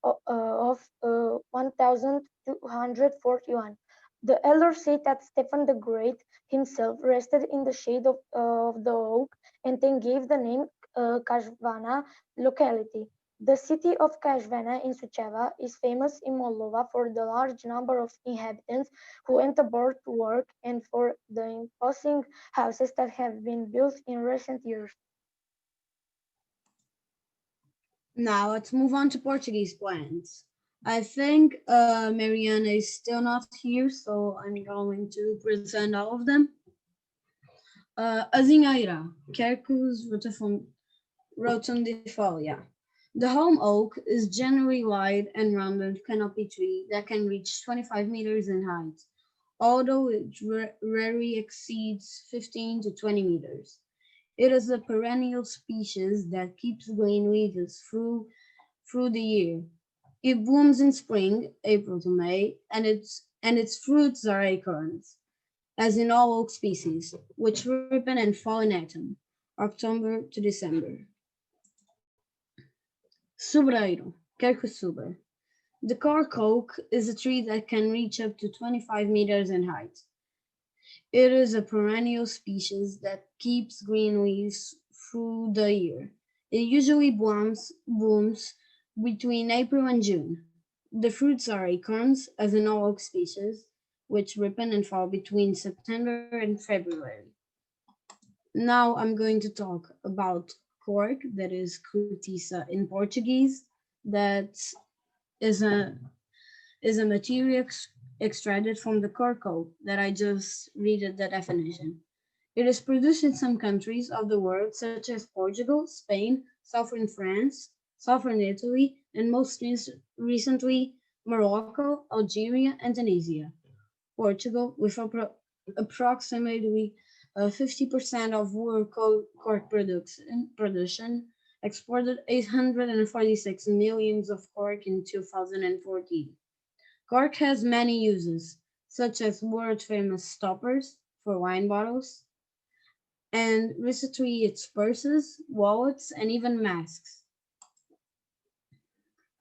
of 1241. The elders say that Stefan the Great himself rested in the shade of the oak and then gave the name Kajvana locality. The city of Kajvana in Suceava is famous in Moldova for the large number of inhabitants who went abroad to work and for the imposing houses that have been built in recent years. Now let's move on to Portuguese plants. I think Mariana is still not here, so I'm going to present all of them. Azinheira, Quercus rotundifolia. The home oak is generally wide and rounded canopy tree that can reach 25 meters in height, although it rarely exceeds 15 to 20 meters. It is a perennial species that keeps green leaves through the year. It blooms in spring, April to May, and its fruits are acorns, as in all oak species, which ripen and fall in autumn, October to December. Sobreiro, Quercus suber. The cork oak is a tree that can reach up to 25 meters in height. It is a perennial species that keeps green leaves through the year. It usually blooms between April and June. The fruits are acorns, as in all oak species, which ripen and fall between September and February. Now I'm going to talk about cork, that is cortiça in Portuguese. That is is a material extracted from the cocoa that I just read the definition. It is produced in some countries of the world, such as Portugal, Spain, southern France, southern Italy, and most recently Morocco, Algeria, and Tunisia. Portugal, with approximately 50% of world cork production, exported 846 millions of cork in 2014. Cork has many uses, such as world-famous stoppers for wine bottles, and recently its purses, wallets, and even masks.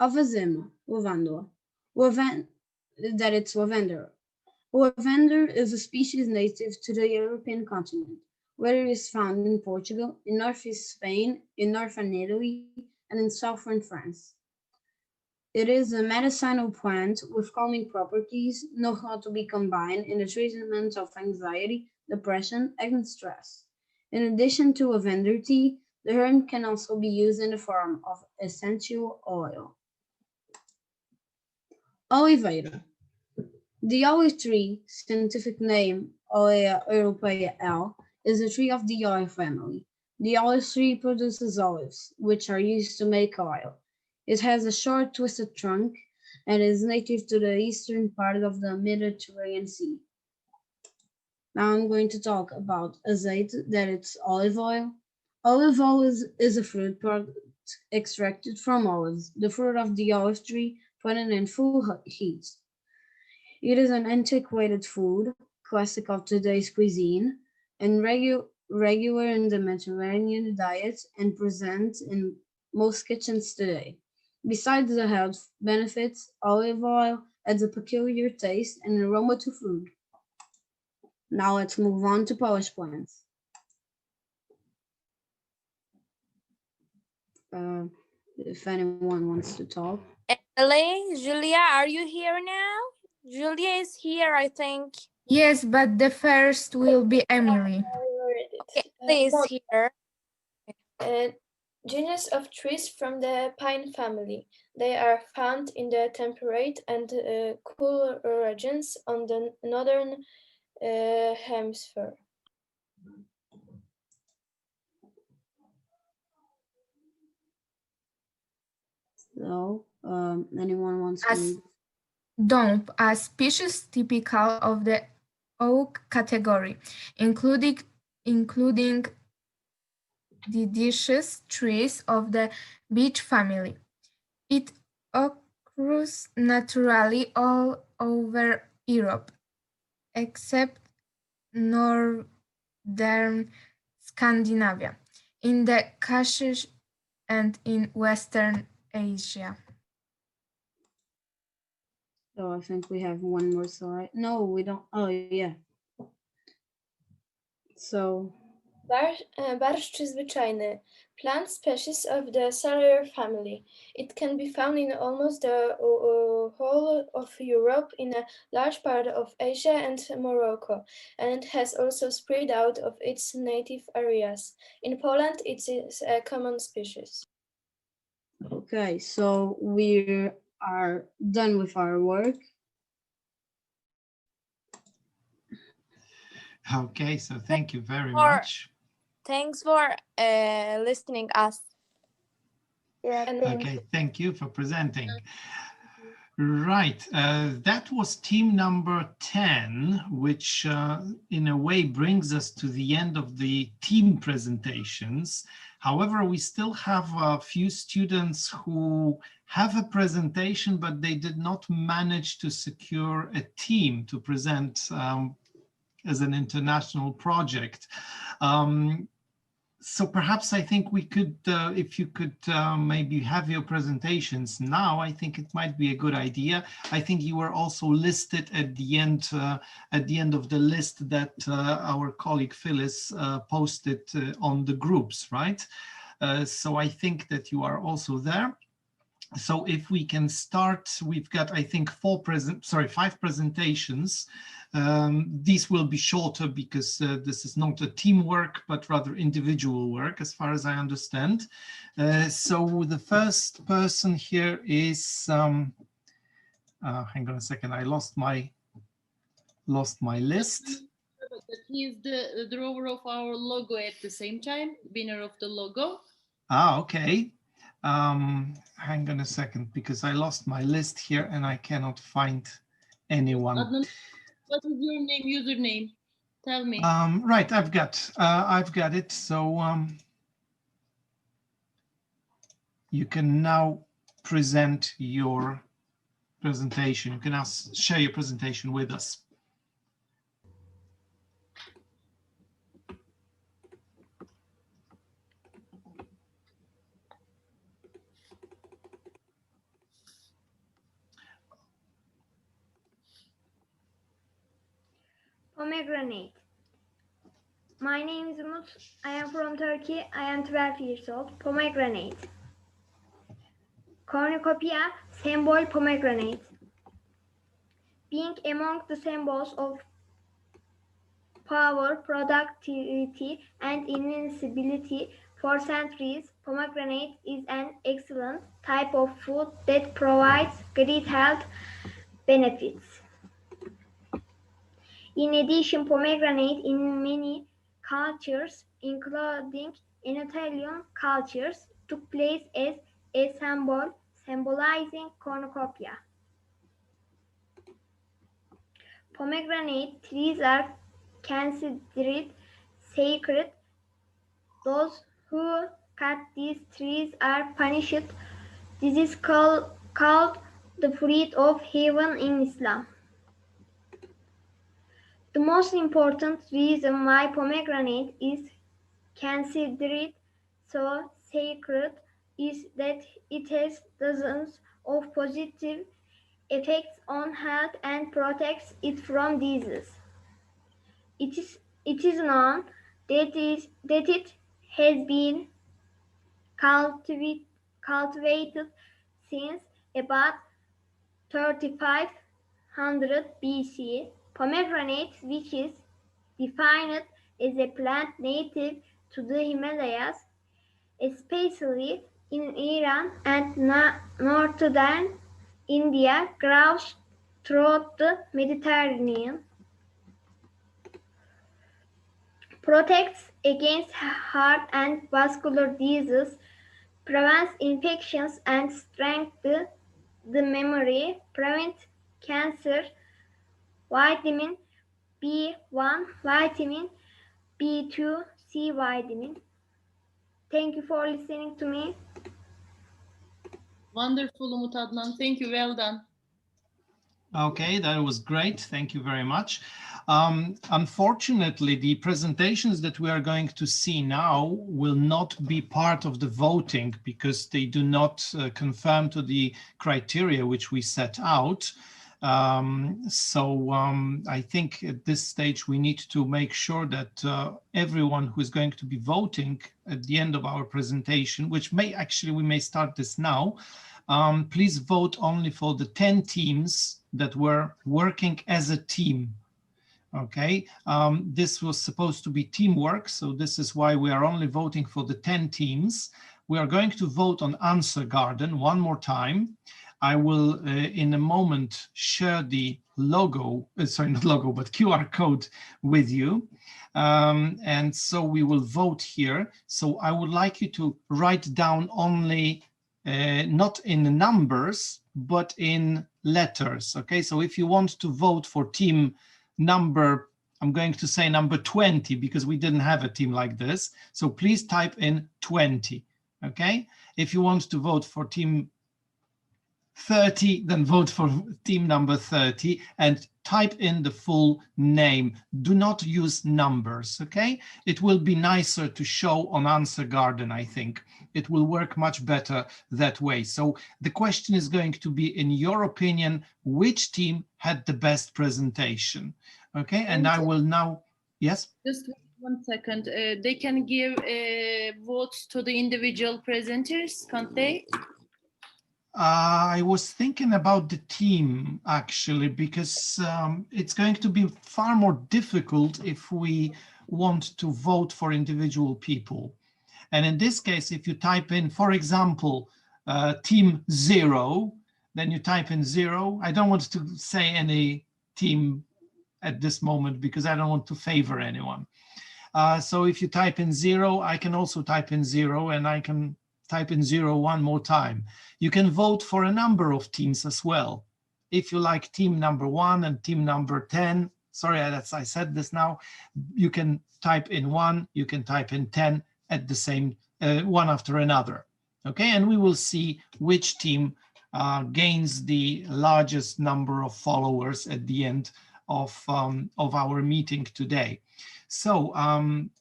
Alfazema, lavandula. That it's lavender. Lavender is a species native to the European continent, where it is found in Portugal, in northeast Spain, in northern Italy, and in southern France. It is a medicinal plant with calming properties, known how to be combined in the treatment of anxiety, depression, and stress. In addition to lavender tea, the herb can also be used in the form of essential oil. Oliveira. The olive tree, scientific name Olea europaea L, is a tree of the olive family. The olive tree produces olives, which are used to make oil. It has a short, twisted trunk and is native to the eastern part of the Mediterranean Sea. Now I'm going to talk about azeite, that it's olive oil. Olive oil is a fruit product extracted from olives, the fruit of the olive tree, put in full heat. It is an antiquated food, classic of today's cuisine, and regular in the Mediterranean diet and present in most kitchens today. Besides the health benefits, olive oil adds a peculiar taste and aroma to food. Now let's move on to Polish plants. If anyone wants to talk. Emily, Julia, are you here now? Julia is here, I think. Yes, but the first will be Emily. Okay, please here. Genus of trees from the pine family. They are found in the temperate and cool regions on the northern hemisphere. So, anyone wants to read? Dump, a species typical of the oak category, including deciduous trees of the beech family. It occurs naturally all over Europe, except northern Scandinavia, in the Caucasus, and in Western Asia. So I think we have one more slide. No, we don't. Oh, yeah. So. Barszcz zwyczajny, plant species of the celery family. It can be found in almost the whole of Europe, in a large part of Asia and Morocco, and it has also spread out of its native areas. In Poland, it is a common species. Okay, so we are done with our work. Okay, so thank you very much. Thanks for listening us. Okay, thank you for presenting. Right, that was team number 10, which in a way brings us to the end of the team presentations. However, we still have a few students who have a presentation, but they did not manage to secure a team to present as an international project. So perhaps I think we could, if you could maybe have your presentations now, I think it might be a good idea. I think you were also listed at the end of the list that our colleague Phyllis posted on the groups, right? So I think that you are also there. So if we can start, we've got, I think, 5 presentations. These will be shorter because this is not a teamwork, but rather individual work, as far as I understand. So the first person here is Hang on a second, I lost my list. But he is the drawer of our logo at the same time, winner of the logo. Okay. Hang on a second, because I lost my list here and I cannot find anyone. Adnan, what is your name, username? Tell me. Right, I've got it. So you can now present your presentation. You can now share your presentation with us. Pomegranate. My name is Umut. I am from Turkey. I am 12 years old. Pomegranate. Cornucopia, symbol pomegranate. Being among the symbols of power, productivity, and invincibility for centuries, pomegranate is an excellent type of food that provides great health benefits. In addition, pomegranate in many cultures, including in Italian cultures, took place as a symbol symbolizing cornucopia. Pomegranate trees are considered sacred. Those who cut these trees are punished. This is called the fruit of heaven in Islam. The most important reason why pomegranate is considered so sacred is that it has dozens of positive effects on health and protects it from disease. It is known that it has been cultivated since about 3500 BC. Pomegranate, which is defined as a plant native to the Himalayas, especially in Iran and northern India, grows throughout the Mediterranean, protects against heart and vascular diseases, prevents infections and strengthens the memory, prevents cancer, vitamin B1, vitamin B2, C vitamin. Thank you for listening to me. Wonderful, Umut Adnan. Thank you. Well done. Okay, that was great. Thank you very much. Unfortunately, the presentations that we are going to see now will not be part of the voting because they do not conform to the criteria which we set out. I think at this stage we need to make sure that everyone who is going to be voting at the end of our presentation, which we may start this now, please vote only for the 10 teams that were working as a team. Okay, this was supposed to be teamwork, so this is why we are only voting for the 10 teams. We are going to vote on Answer Garden one more time. I will in a moment share the logo, sorry, not logo, but QR code with you. And so we will vote here. So I would like you to write down only, not in numbers, but in letters. Okay, so if you want to vote for team number, I'm going to say number 20 because we didn't have a team like this. So please type in 20. Okay, if you want to vote for team 30, then vote for team number 30 and type in the full name. Do not use numbers, okay? It will be nicer to show on Answer Garden, I think. It will work much better that way. So the question is going to be, in your opinion, which team had the best presentation? Okay, and I will now, yes? Just 1 second. They can give votes to the individual presenters, can't they? I was thinking about the team actually, because it's going to be far more difficult if we want to vote for individual people. And in this case, if you type in, for example, team 0, then you type in 0. I don't want to say any team at this moment because I don't want to favor anyone. So if you type in 0, I can also type in 0, and I can type in 0 one more time. You can vote for a number of teams as well. If you like team number 1 and team number 10, sorry, I said this now, you can type in 1, you can type in 10 at the same, one after another. Okay, and we will see which team gains the largest number of followers at the end of our meeting today. So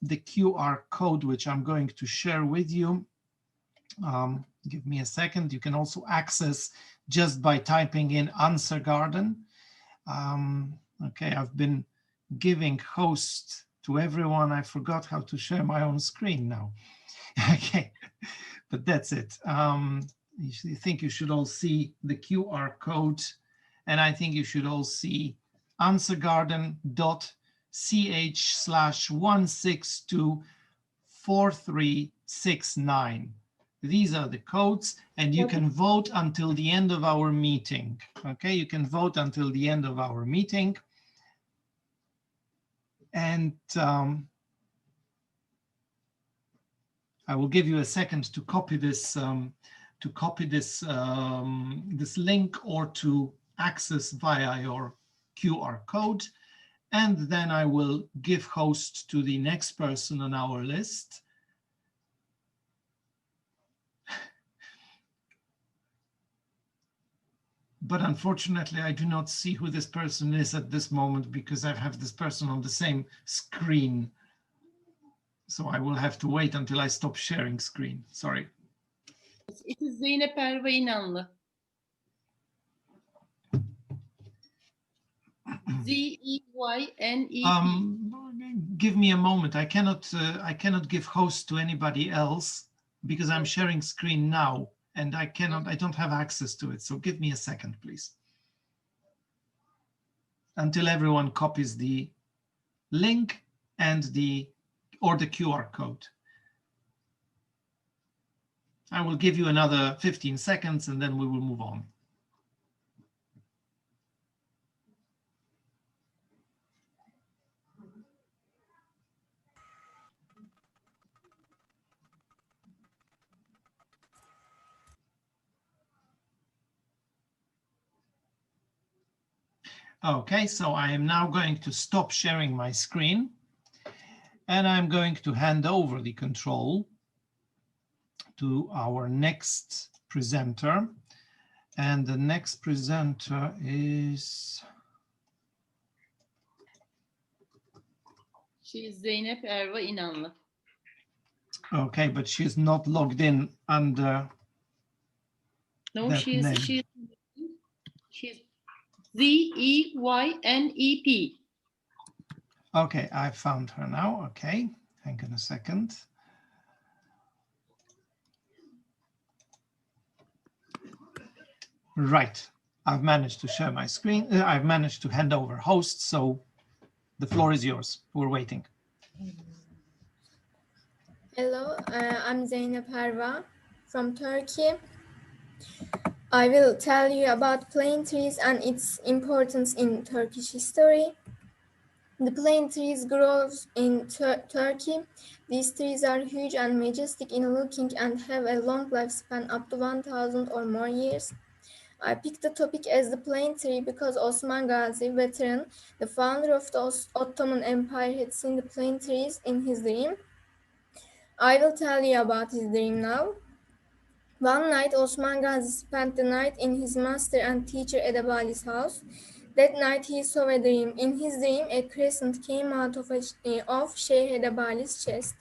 the QR code, which I'm going to share with you, give me a second. You can also access just by typing in Answer Garden. Okay, I've been giving host to everyone. I forgot how to share my own screen now. Okay, but that's it. I think you should all see the QR code, and I think you should all see answergarden.ch/1624369. These are the codes, and you can vote until the end of our meeting. Okay, you can vote until the end of our meeting. And I will give you a second to copy this this link or to access via your QR code. And then I will give host to the next person on our list. But unfortunately, I do not see who this person is at this moment because I have this person on the same screen. So I will have to wait until I stop sharing screen. Sorry. It is Zeynep Erva İnanlı. Z-E-Y-N-E-P. Give me a moment. I cannot give host to anybody else because I'm sharing screen now, and I don't have access to it. So give me a second, please. Until everyone copies the link and the QR code. I will give you another 15 seconds and then we will move on. Okay, so I am now going to stop sharing my screen, and I'm going to hand over the control to our next presenter. And the next presenter is... She is Zeynep Erva İnanlı. Okay, but she's not logged in under that name. She's Z-E-Y-N-E-P. Okay, I found her now. Okay, hang on a second. Right, I've managed to share my screen. I've managed to hand over host, so the floor is yours. We're waiting. Hello, I'm Zeynep Erva from Turkey. I will tell you about plane trees and its importance in Turkish history. The plane trees grow in Turkey. These trees are huge and majestic in looking and have a long lifespan up to 1,000 or more years. I picked the topic as the plane tree because Osman Gazi, veteran, the founder of the Ottoman Empire, had seen the plane trees in his dream. I will tell you about his dream now. One night, Osman Gazi spent the night in his master and teacher Edebali's house. That night, he saw a dream. In his dream, a crescent came out of Sheikh Edebali's chest.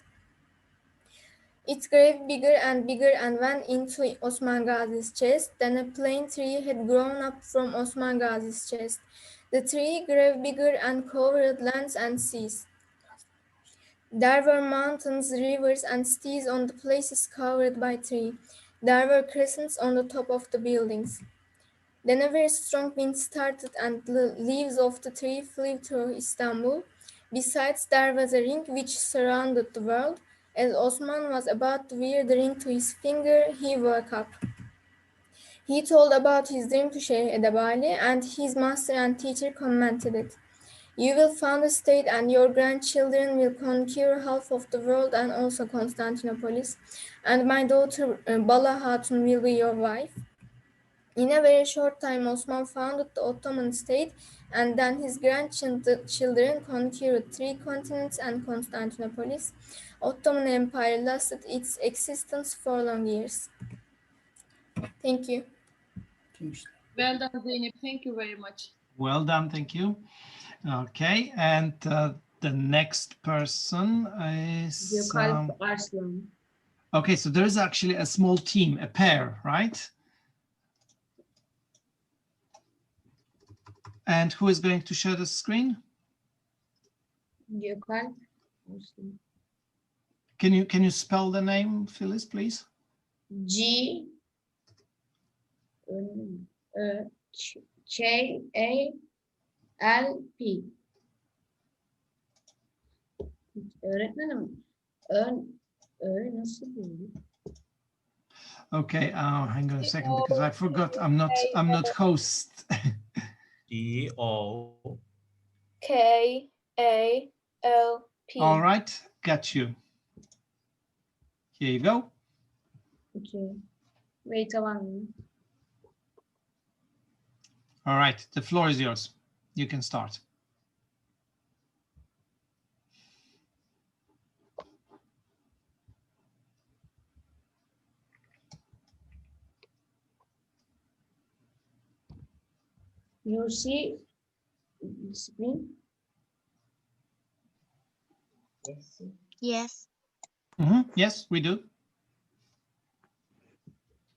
It grew bigger and bigger and went into Osman Gazi's chest. Then a plane tree had grown up from Osman Gazi's chest. The tree grew bigger and covered lands and seas. There were mountains, rivers, and seas on the places covered by tree. There were crescents on the top of the buildings. Then a very strong wind started and the leaves of the tree flew through Istanbul. Besides, there was a ring which surrounded the world. As Osman was about to wear the ring to his finger, he woke up. He told about his dream to Sheikh Edebali, and his master and teacher commented it. You will found a state, and your grandchildren will conquer half of the world and also Constantinopolis. And my daughter Bala Hatun will be your wife. In a very short time, Osman founded the Ottoman state, and then his grandchildren conquered 3 continents and Constantinopolis. Ottoman Empire lasted its existence for long years. Thank you. Well done, Zeynep. Thank you very much. Well done, thank you. Okay, and the next person is... okay, so there is actually a small team, a pair, right? And who is going to share the screen? Can you spell the name, Phyllis, please? G J A L P. Öğretmenim, nasıl bu? Okay, hang on a second because I forgot. I'm not host. D-O K-A-L-P. All right, got you. Here you go. Okay. Wait a minute. All right, the floor is yours. You can start. You see the screen? Yes. Yes, we do.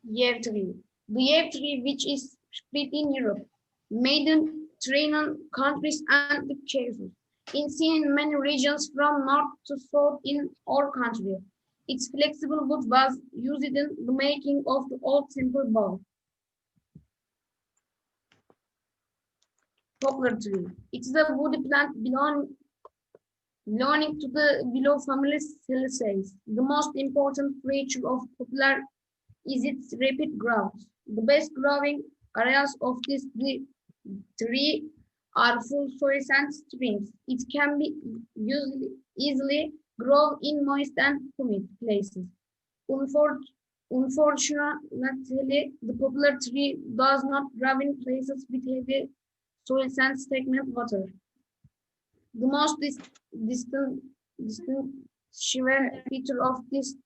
Year 3. The year 3, which is split in Europe, Mediterranean countries and the Caucasus. It's seen in many regions from north to south in our country. Its flexible wood was used in the making of the old simple bow. Poplar tree. It is a woody plant belonging to the willow family Silicaceae. The most important feature of poplar is its rapid growth. The best growing areas of this tree are full soils and streams. It can be easily grown in moist and humid places. Unfortunately, the poplar tree does not grow in places with heavy soils and stagnant water. The most distinct feature of this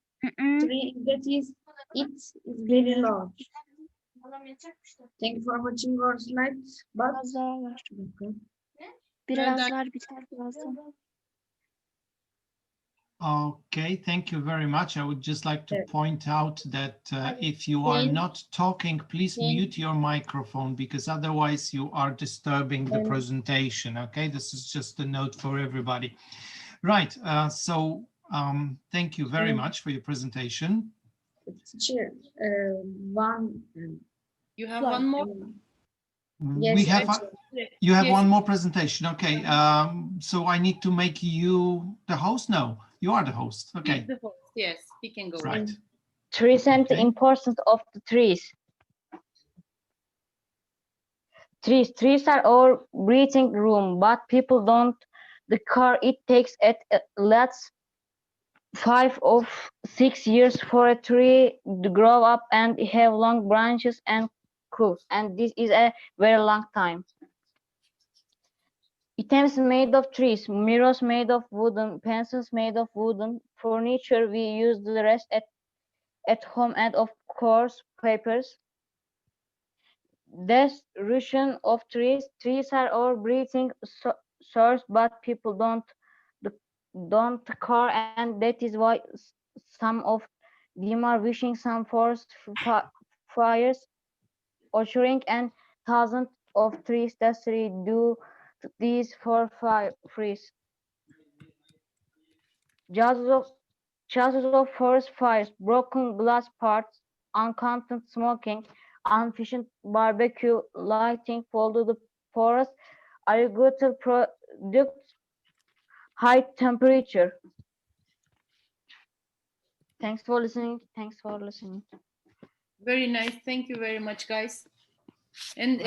tree is that it is very large. Thank you for watching our slides. Okay, thank you very much. I would just like to point out that if you are not talking, please mute your microphone because otherwise you are disturbing the presentation. Okay, this is just a note for everybody. Right, so thank you very much for your presentation. Teacher, you have one more? Yes, you have one more presentation. Okay, so I need to make you the host? No, you are the host. Okay. He's the host. Yes, he can go. Right. Trees and the importance of the trees. Trees are our breathing room, but people don't. The care it takes at least 5 or 6 years for a tree to grow up and have long branches and cups, and this is a very long time. Items made of trees, mirrors made of wooden, pencils made of wooden, furniture we use the rest at home, and of course papers. Destruction of trees. Trees are our breathing source, but people don't care, and that is why some of them are wishing some forest fires, occurring, and thousands of trees necessary do these for freeze. Chances of forest fires, broken glass parts, uncounted smoking, inefficient barbecue lighting fall to the forest, agricultural products, high temperature. Thanks for listening. Very nice. Thank you very much, guys. And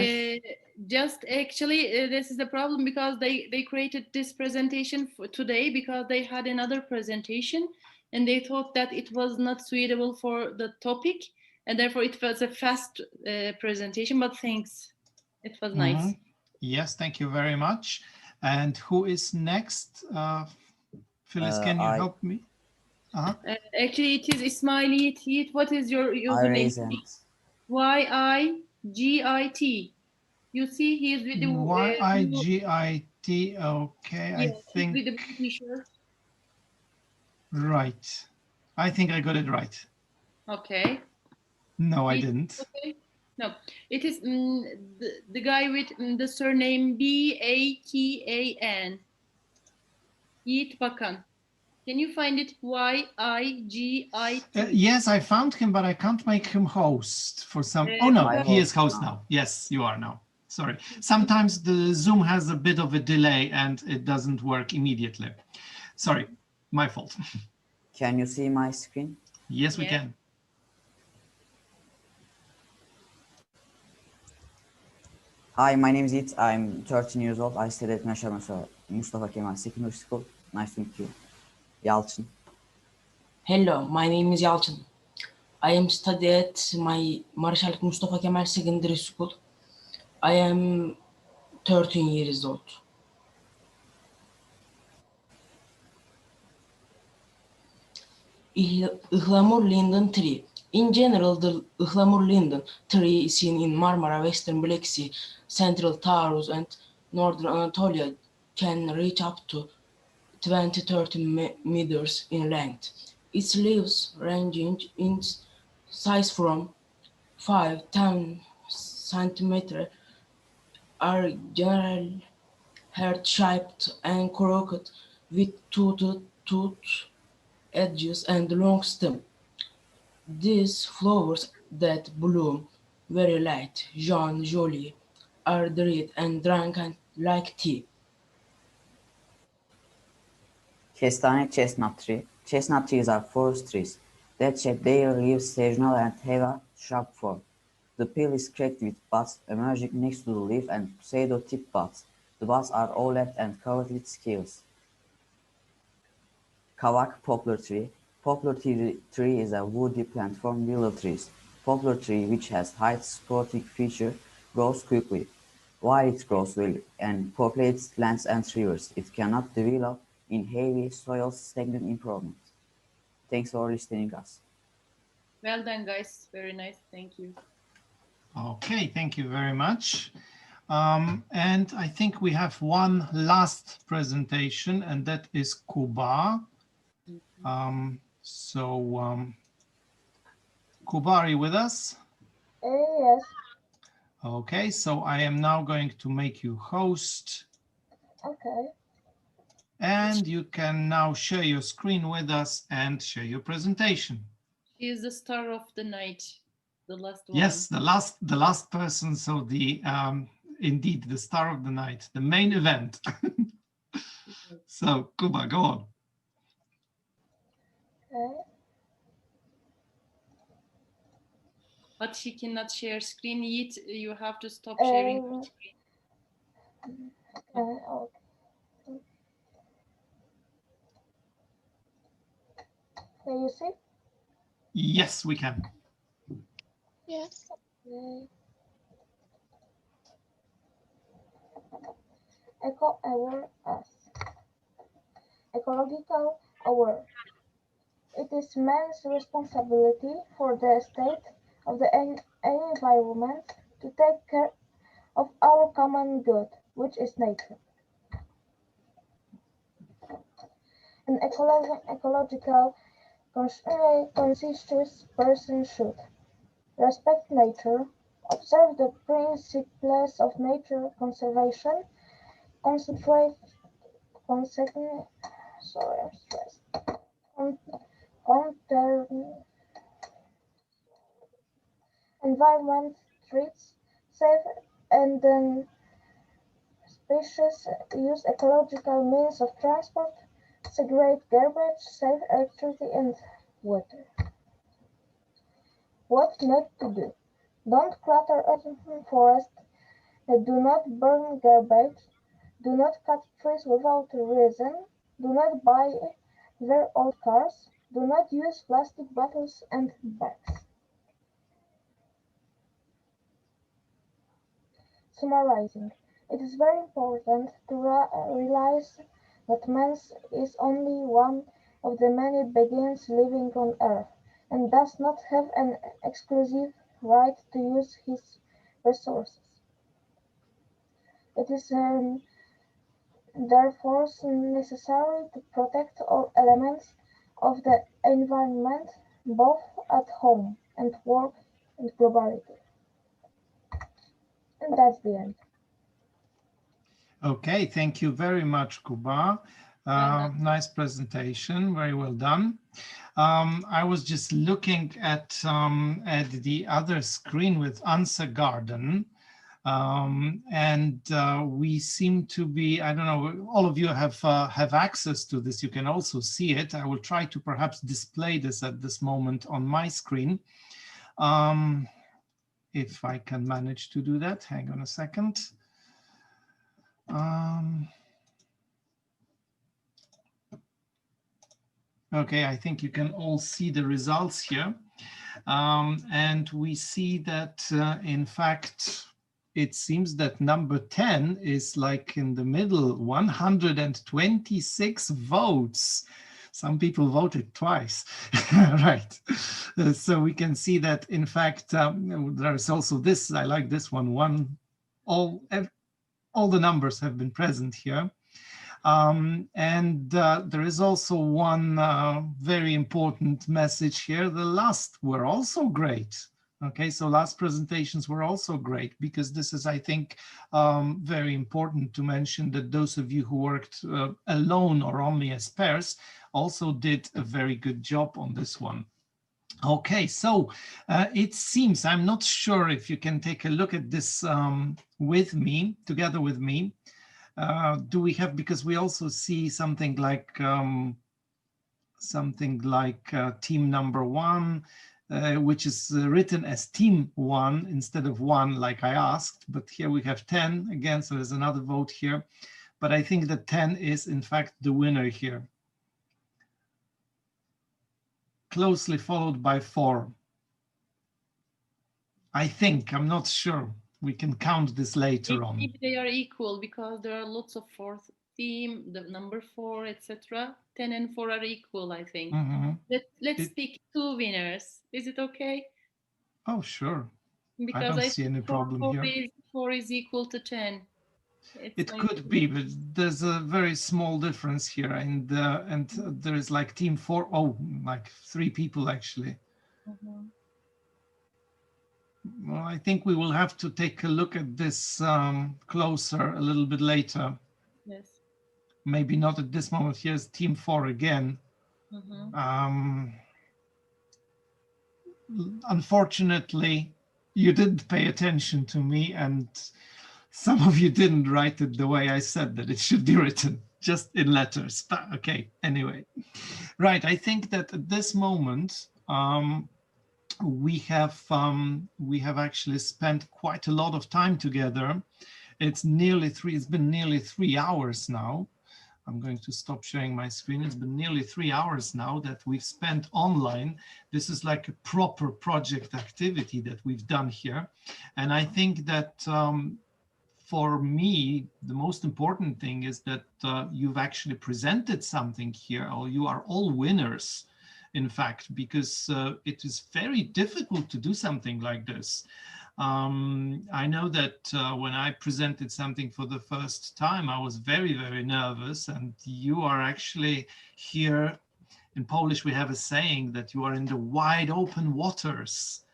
just actually, this is the problem because they created this presentation for today because they had another presentation and they thought that it was not suitable for the topic, and therefore it was a fast presentation. But thanks, it was nice. Yes, thank you very much. And who is next? Phyllis, can you help me? Actually, it is Ismaili Yiğit. What is your username? YIGIT. You see, he is with the YIGIT. Okay, I think. with the blue t-shirt. Right. I think I got it right. Okay. No, I didn't. Okay. No, it is the guy with the surname BAKAN. Yiğit Bakan. Can you find it? YIGIT. Yes, I found him, but I can't make him host for some. Oh no, he is host now. Yes, you are now. Sorry. Sometimes the Zoom has a bit of a delay and it doesn't work immediately. Sorry, my fault. Can you see my screen? Yes, we can. Hi, my name is Yiğit. I'm 13 years old. I study at Mustafa Kemal Secondary School. Nice to meet you. Yalçın. Hello, my name is Yalçın. I am study at my Marshal Mustafa Kemal Secondary School. I am 13 years old. Ihlamur linden tree. In general, the Ihlamur linden tree is seen in Marmara, Western Black Sea, Central Taurus, and Northern Anatolia can reach up to 20-30 meters in length. Its leaves ranging in size from 5-10 centimeters are generally heart-shaped and crooked with toothed edges and long stem. These flowers that bloom very late, Jean Jolie, are dried and drunk like tea. Kestane chestnut tree. Chestnut trees are forest trees that shed their leaves seasonal and have a shrub form. The peel is cracked with buds emerging next to the leaf and pseudo-tip buds. The buds are ovate and covered with scales. Kavak poplar tree. Poplar tree is a woody plant from willow trees. Poplar tree, which has high sporting feature, grows quickly. While it grows well and populates lands and rivers, it cannot develop in heavy soils, stagnant improvement. Thanks for listening us. Well done, guys. Very nice. Thank you. Okay, thank you very much. And I think we have one last presentation, and that is Kuba. Kuba, are you with us? Yes. Okay, so I am now going to make you host. Okay. And you can now share your screen with us and share your presentation. She is the star of the night, the last one. Yes, the last person. So the indeed the star of the night, the main event. So Kuba, go on. Okay. But she cannot share screen. Yiğit, you have to stop sharing the screen. Okay. Can you see? Yes, we can. Yes. Okay. Ecological aware. It is man's responsibility for the state of the environment to take care of our common good, which is nature. An ecological conscious person should respect nature, observe the principles of nature conservation, concentrate, environment treats, safe and then species use ecological means of transport, segregate garbage, save electricity and water. What not to do. Don't clutter open forest. Do not burn garbage. Do not cut trees without a reason. Do not buy their old cars. Do not use plastic bottles and bags. Summarizing, it is very important to realize that man is only one of the many beings living on Earth, and does not have an exclusive right to use his resources. It is therefore necessary to protect all elements of the environment, both at home and work and globally. And that's the end. Okay, thank you very much, Kuba. Nice presentation, very well done. I was just looking at the other screen with Answer Garden, and we seem to be, I don't know, all of you have access to this. You can also see it. I will try to perhaps display this at this moment on my screen. If I can manage to do that, hang on a second. Okay, I think you can all see the results here. And we see that, in fact, it seems that number 10 is like in the middle, 126 votes. Some people voted twice, right? So we can see that, in fact, there's also this, I like this one, all the numbers have been present here. There is also one very important message here. The last were also great. Okay, so last presentations were also great, because this is, I think, very important to mention that those of you who worked alone or only as pairs also did a very good job on this one. Okay, so it seems, I'm not sure if you can take a look at this with me, together with me. Do we have, because we also see something like team number 1, which is written as team 1 instead of 1 like I asked, but here we have 10 again, so there's another vote here. But I think that 10 is in fact the winner here. Closely followed by 4. I think, I'm not sure. We can count this later on. Maybe they are equal, because there are lots of fourth theme, the number 4, etc. 10 and 4 are equal, I think. Let's pick 2 winners. Is it okay? Oh, sure. Because I don't see any problem here. 4 is equal to 10. It could be, but there's a very small difference here, and there is like team 4, oh, like 3 people actually. Well, I think we will have to take a look at this closer a little bit later. Yes. Maybe not at this moment. Here's team 4 again. Unfortunately, you didn't pay attention to me, and some of you didn't write it the way I said that it should be written, just in letters. But okay, anyway. Right, I think that at this moment, we have actually spent quite a lot of time together. It's been nearly 3 hours now. I'm going to stop sharing my screen. It's been nearly 3 hours now that we've spent online. This is like a proper project activity that we've done here. And I think that for me, the most important thing is that you've actually presented something here, or you are all winners, in fact, because it is very difficult to do something like this. I know that when I presented something for the first time, I was very, very nervous, and you are actually here. In Polish, we have a saying that you are in the wide open waters,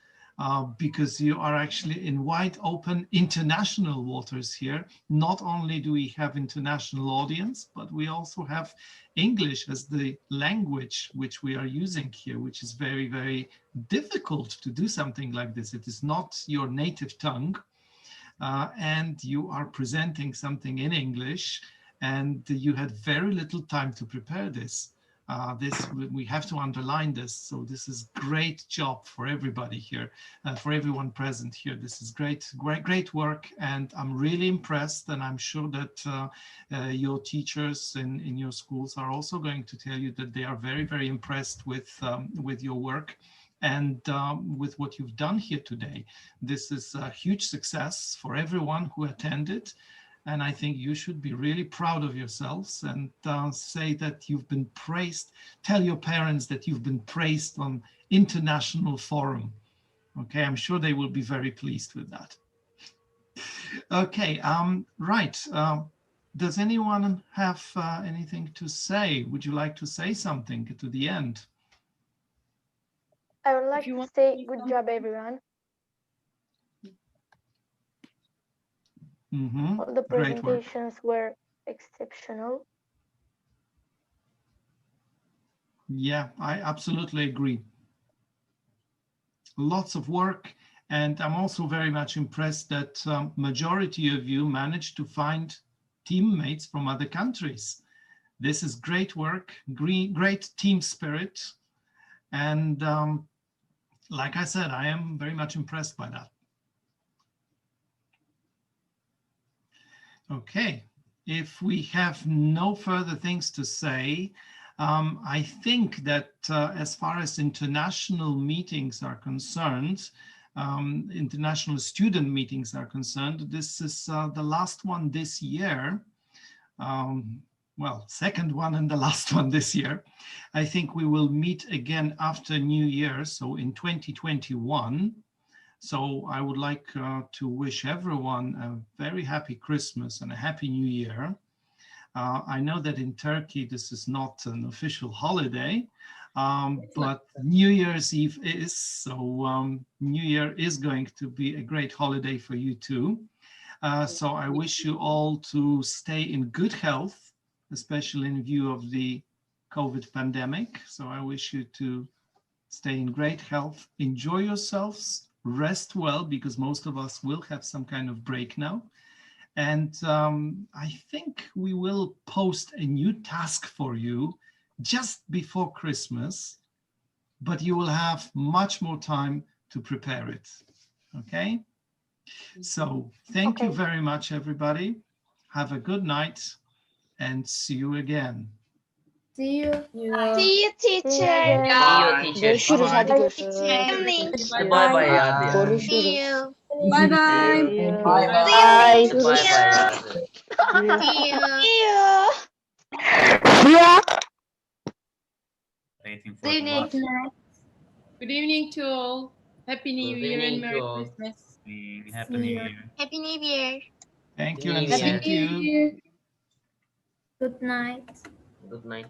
because you are actually in wide open international waters here. Not only do we have international audience, but we also have English as the language which we are using here, which is very, very difficult to do something like this. It is not your native tongue, and you are presenting something in English, and you had very little time to prepare this. We have to underline this. So this is great job for everybody here, for everyone present here. This is great work, and I'm really impressed. And I'm sure that your teachers in your schools are also going to tell you that they are very impressed with your work and with what you've done here today. This is a huge success for everyone who attended. And I think you should be really proud of yourselves and say that you've been praised. Tell your parents that you've been praised on international forum. Okay, I'm sure they will be very pleased with that. Okay, right. Does anyone have anything to say? Would you like to say something to the end? I would like to say good job, everyone. Mm-hmm. All the presentations were exceptional. Yeah, I absolutely agree. Lots of work, and I'm also very much impressed that majority of you managed to find teammates from other countries. This is great work, great team spirit, and like I said, I am very much impressed by that. Okay, if we have no further things to say, I think that as far as international meetings are concerned, international student meetings are concerned, this is the last one this year. Well, second one and the last one this year. I think we will meet again after New Year, so in 2021. So I would like to wish everyone a very happy Christmas and a happy New Year. I know that in Turkey, this is not an official holiday, but New Year's Eve is. So New Year is going to be a great holiday for you too. So I wish you all to stay in good health, especially in view of the COVID pandemic. So I wish you to stay in great health, enjoy yourselves, rest well, because most of us will have some kind of break now. And I think we will post a new task for you just before Christmas, but you will have much more time to prepare it. Okay? So thank you very much, everybody. Have a good night and see you again. See you. See you, teacher. Görüşürüz. Hadi görüşürüz. Evening. Bye bye Yardi. See you. Bye bye. Bye bye. Bye. Bye bye Yardi. See you. Yeah. Waiting for Good the evening. last. Good evening to all. Happy New Good Year and evening Merry to all. Christmas. Happy New Year. Happy New Year. Thank you, Happy and New same Year. to you. Good night. Good night.